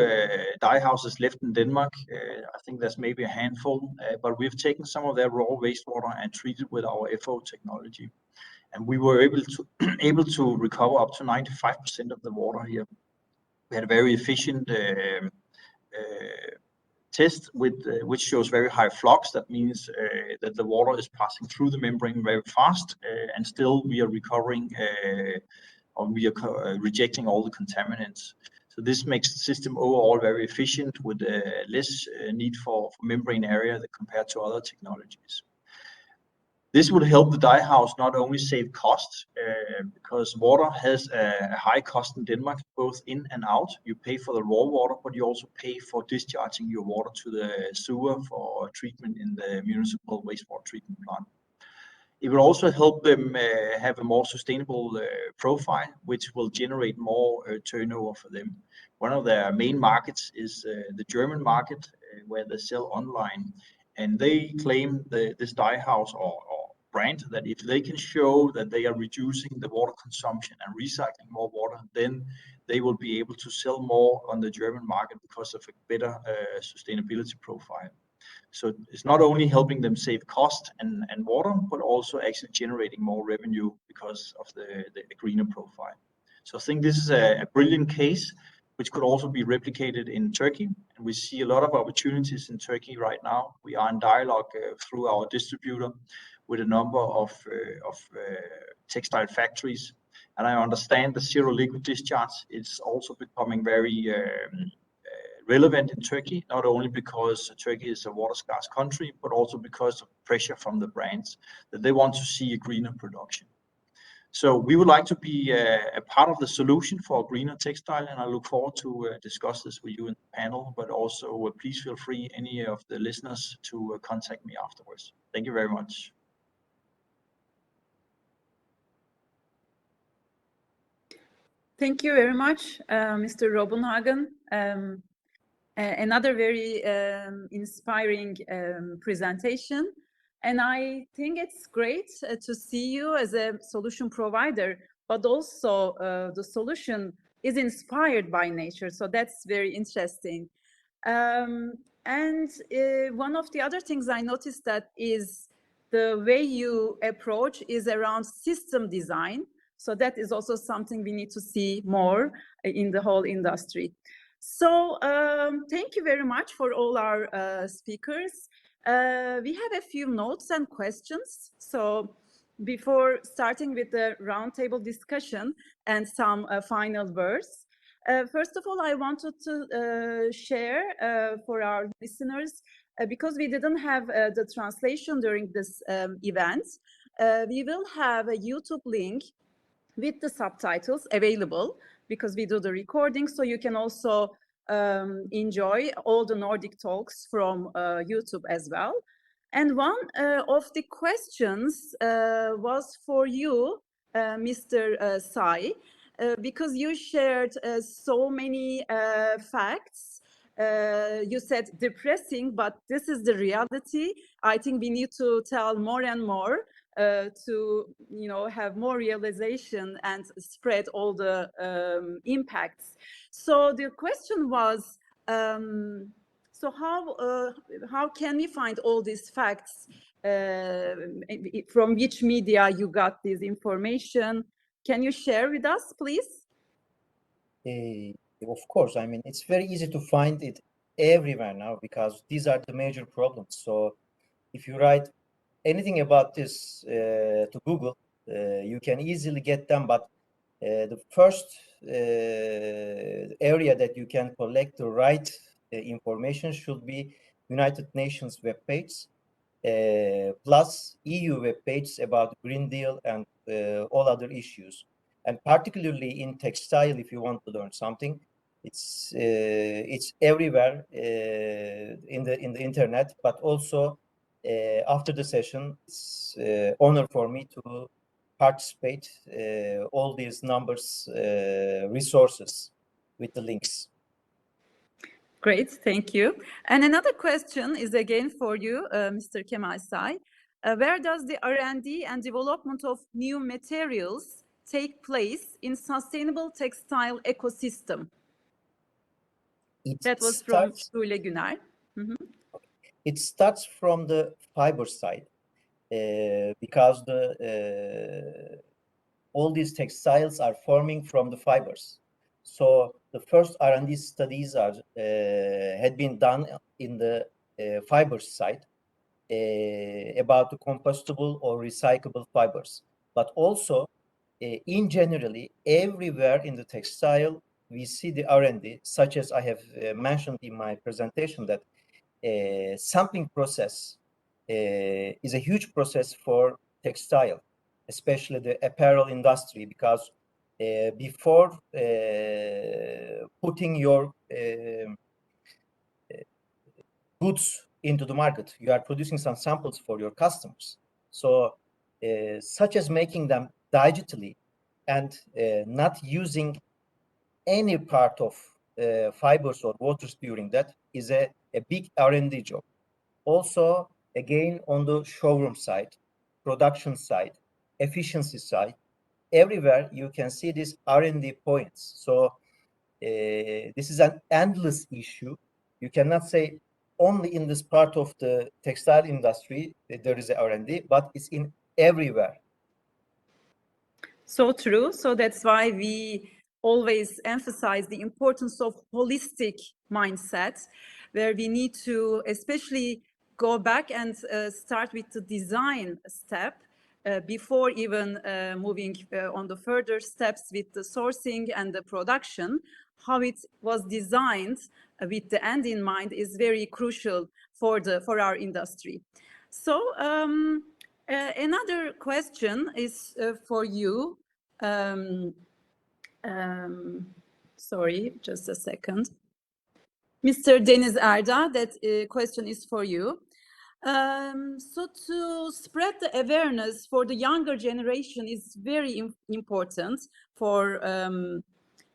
dye houses left in Denmark. I think there's maybe a handful, but we've taken some of their raw wastewater and treated with our FO technology. And we were able to recover up to 95% of the water here. We had a very efficient test which shows very high flux. That means that the water is passing through the membrane very fast, and still we are recovering or we are rejecting all the contaminants. So this makes the system overall very efficient with less need for membrane area compared to other technologies. This would help the dye house not only save costs, because water has a high cost in Denmark, both in and out. You pay for the raw water, but you also pay for discharging your water to the sewer for treatment in the municipal wastewater treatment plant. It will also help them have a more sustainable profile, which will generate more turnover for them. One of their main markets is the German market, where they sell online, and they claim this dye house or brand that if they can show that they are reducing the water consumption and recycling more water, then they will be able to sell more on the German market because of a better sustainability profile. So it's not only helping them save cost and water, but also actually generating more revenue because of the greener profile. So I think this is a brilliant case, which could also be replicated in Turkey. And we see a lot of opportunities in Turkey right now. We are in dialogue through our distributor with a number of textile factories. And I understand the zero liquid discharge is also becoming very relevant in Turkey, not only because Turkey is a water scarce country, but also because of pressure from the brands that they want to see a greener production. So we would like to be a part of the solution for a greener textile, and I look forward to discuss this with you in the panel, but also please feel free, any of the listeners, to contact me afterwards. Thank you very much. Thank you very much, Mr. Robbenhagen. Another very inspiring presentation. And I think it's great to see you as a solution provider, but also the solution is inspired by nature. So that's very interesting. And one of the other things I noticed that is the way you approach is around system design. So that is also something we need to see more in the whole industry. So thank you very much for all our speakers. We have a few notes and questions. So before starting with the roundtable discussion and some final words, first of all, I wanted to share for our listeners, because we didn't have the translation during this event, we will have a YouTube link with the subtitles available because we do the recording, so you can also enjoy all the Nordic Talks from YouTube as well. And one of the questions was for you, Mr. Sai, because you shared so many facts. You said depressing, but this is the reality. I think we need to tell more and more to have more realization and spread all the impacts. So the question was, so how can we find all these facts? From which media you got this information? Can you share with us, please? Of course. I mean, it's very easy to find it everywhere now because these are the major problems. So if you write anything about this to Google, you can easily get them. But the first area that you can collect the right information should be United Nations webpage, plus EU webpage about Green Deal and all other issues. And particularly in textile, if you want to learn something, it's everywhere in the internet. But also after the session, it's honor for me to participate all these numbers resources with the links. Great, thank you. And another question is again for you, Mr. Kemal Say. Where does the R&D and development of new materials take place in sustainable textile ecosystem? That was from Şule Güner. It starts from the fiber side because all these textiles are forming from the fibers. So the first R&D studies had been done in the fibers side about the compostable or recyclable fibers. But also, in generally, everywhere in the textile, we see the R&D, such as I have mentioned in my presentation, that sampling process is a huge process for textile, especially the apparel industry, because before putting your goods into the market, you are producing some samples for your customers. So such as making them digitally and not using any part of fibers or waters during that is a big R&D job. Also, again, on the showroom side, production side, efficiency side, everywhere you can see these R&D points. So this is an endless issue. You cannot say only in this part of the textile industry there is a R&D, but it's in everywhere. So true. So that's why we always emphasize the importance of holistic mindset, where we need to especially go back and start with the design step before even moving on the further steps with the sourcing and the production. How it was designed with the end in mind is very crucial for our industry. So another question is for you. Sorry, just a second. Mr. Deniz Erda, that question is for you. So to spread the awareness for the younger generation is very important. For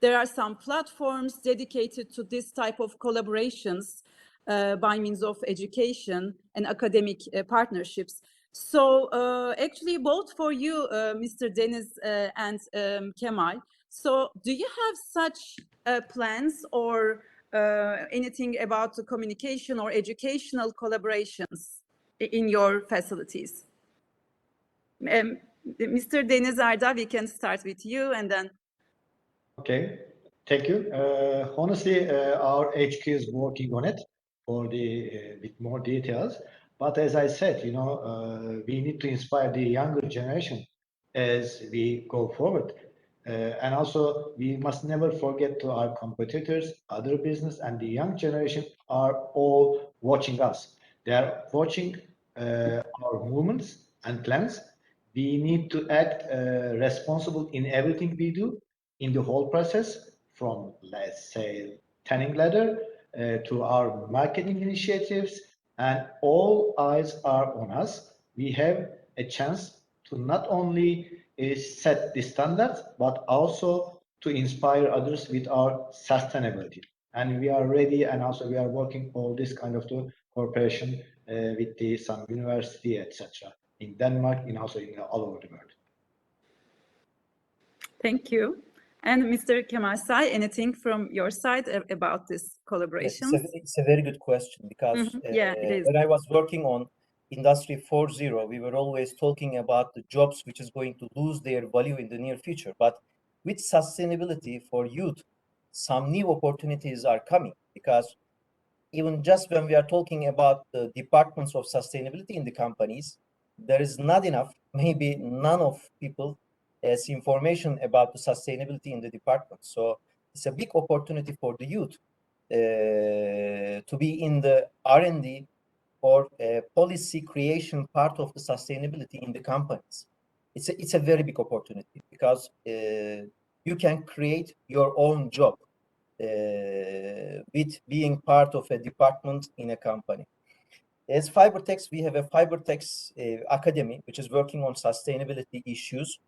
there are some platforms dedicated to this type of collaborations by means of education and academic partnerships. So actually, both for you, Mr. Deniz and Kemal. So do you have such plans or anything about the communication or educational collaborations in your facilities? Mr. Deniz Erda, we can start with you and then. Okay, thank you. Honestly, our HQ is working on it for with more details. But as I said, you know, we need to inspire the younger generation as we go forward. And also, we must never forget to our competitors, other business, and the young generation are all watching us. They are watching our movements and plans. We need to act responsible in everything we do, in the whole process, from, let's say, tanning leather to our marketing initiatives, and all eyes are on us. We have a chance to not only set the standards, but also to inspire others with our sustainability. And we are ready, and also we are working all this kind of cooperation with some university, etc. in Denmark and also all over the world. Thank you. And Mr. Kemal Say, anything from your side about this collaboration? Yes, it's a very good question, because yeah, it is. when I was working on Industry 4.0, we were always talking about the jobs which is going to lose their value in the near future. But with sustainability for youth, some new opportunities are coming, because even just when we are talking about the departments of sustainability in the companies, there is not enough, maybe none of people has information about the sustainability in the department. So it's a big opportunity for the youth to be in the R&D or policy creation part of the sustainability in the companies. It's a very big opportunity, because you can create your own job with being part of a department in a company. As Fibertex, we have a Fibertex Academy, which is working on sustainability issues.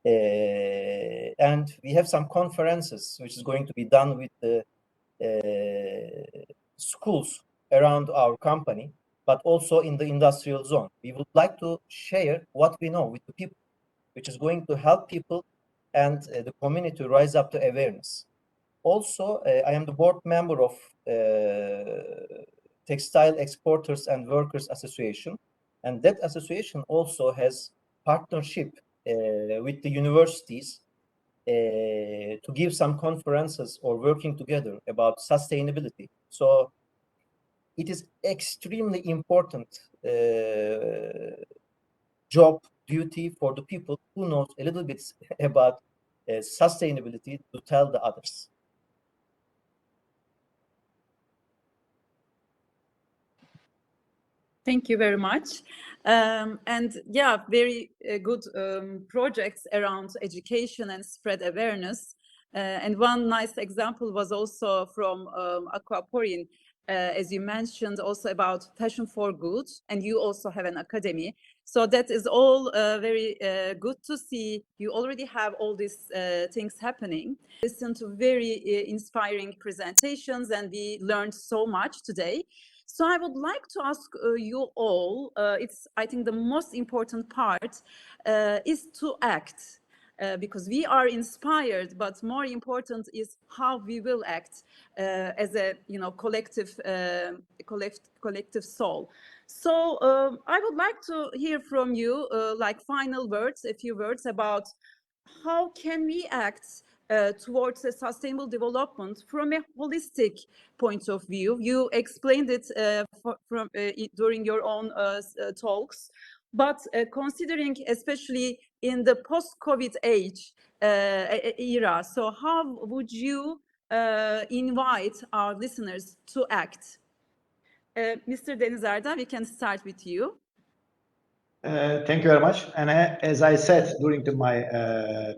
And we have some conferences, which is going to be done with the schools around our company, but also in the industrial zone. We would like to share what we know with the people, which is going to help people and the community to rise up to awareness. Also, I am the board member of Textile Exporters and Workers Association, and that association also has partnership with the universities to give some conferences or working together about sustainability. So it is extremely important job duty for the people who knows a little bit about sustainability to tell the others. Thank you very much. And yeah, very good projects around education and spread awareness. And one nice example was also from Aquaporin, as you mentioned, also about fashion for good, and you also have an academy. So that is all very good to see. You already have all these things happening. Listen to very inspiring presentations, and we learned so much today. So I would like to ask you all, it's, I think the most important part is to act. Because we are inspired, but more important is how we will act as a collective soul. So I would like to hear from you, like final words, a few words about how can we act towards a sustainable development from a holistic point of view. You explained it during your own talks. But considering especially in the post-COVID age era, so how would you invite our listeners to act? Mr. Deniz Arda, we can start with you. Thank you very much. And as I said during my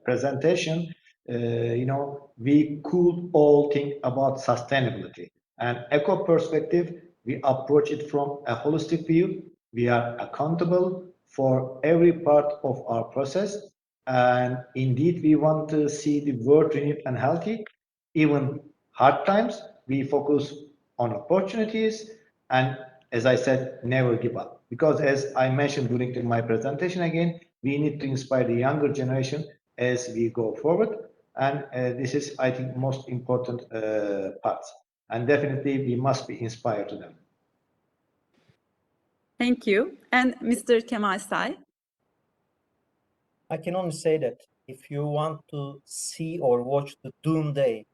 presentation, we could all think about sustainability. And eco perspective, we approach it from a holistic view. We are accountable for every part of our process. And indeed, we want to see the world renewed and healthy. Even hard times, we focus on opportunities. And as I said, never give up. Because as I mentioned during my presentation again, we need to inspire the younger generation as we go forward. And this is, I think, most important part. And definitely, we must be inspired to them. Thank you. And Mr. Kemal Say? I can only say that if you want to see or watch the doomsday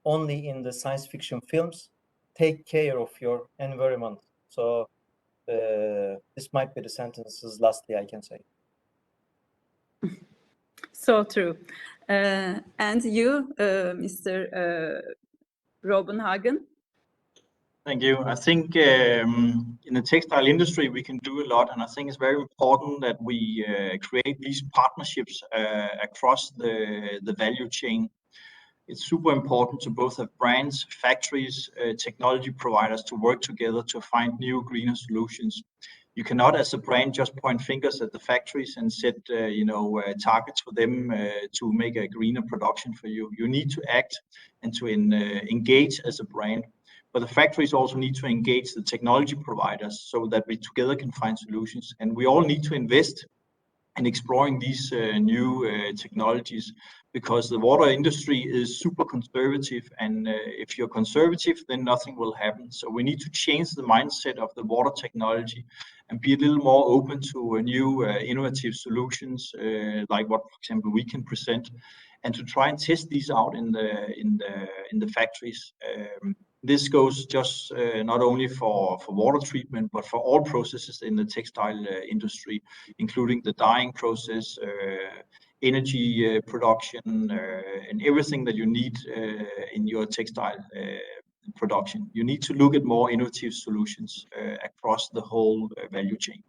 only in the science fiction films, take care of your environment. So this might be the sentences lastly I can say. So true. And you, Mr. Robenhagen? Thank you. I think in the textile industry, we can do a lot. And I think it's very important that we create these partnerships across the value chain. It's super important to both have brands, factories, technology providers to work together to find new greener solutions. You cannot, as a brand, just point fingers at the factories and set targets for them to make a greener production for you. You need to act and to engage as a brand. But the factories also need to engage the technology providers so that we together can find solutions. And we all need to invest in exploring these new technologies, because the water industry is super conservative. And if you're conservative, then nothing will happen. So we need to change the mindset of the water technology and be a little more open to new innovative solutions, like what, for example, we can present, and to try and test these out in the factories. This goes just not only for water treatment, but for all processes in the textile industry, including the dyeing process, energy production, and everything that you need in your textile production. You need to look at more innovative solutions across the whole value chain.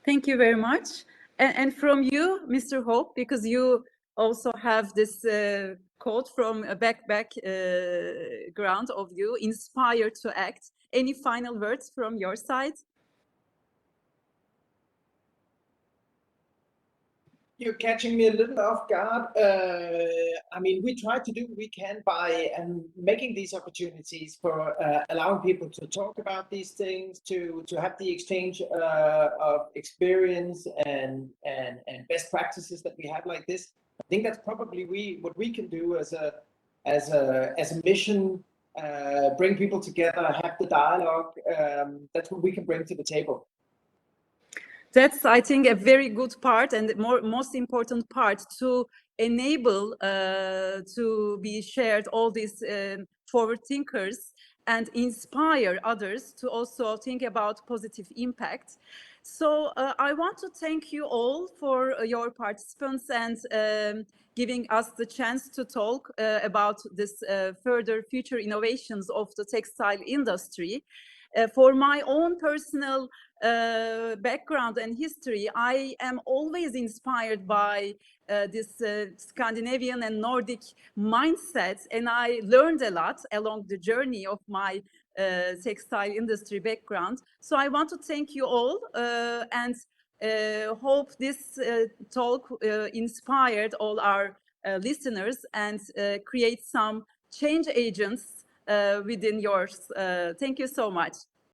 Thank you very much. And from you, Mr. Hoppe, because you also have this quote from a background of you, inspired to act. Any final words from your side? You're catching me a little off guard. I mean, we try to do what we can by making these opportunities for allowing people to talk about these things, to have the exchange of experience and best practices that we have like this. I think that's probably what we can do as a mission. Bring people together, have the dialogue. That's what we can bring to the table. That's, I think, a very good part, and the most important part, to enable to be shared all these forward thinkers and inspire others to also think about positive impact. So I want to thank you all for your participants and giving us the chance to talk about this further future innovations of the textile industry. For my own personal background and history, I am always inspired by this Scandinavian and Nordic mindset, and I learned a lot along the journey of my textile industry background. So I want to thank you all and hope this talk inspired all our listeners and create some change agents within yours. Thank you so much.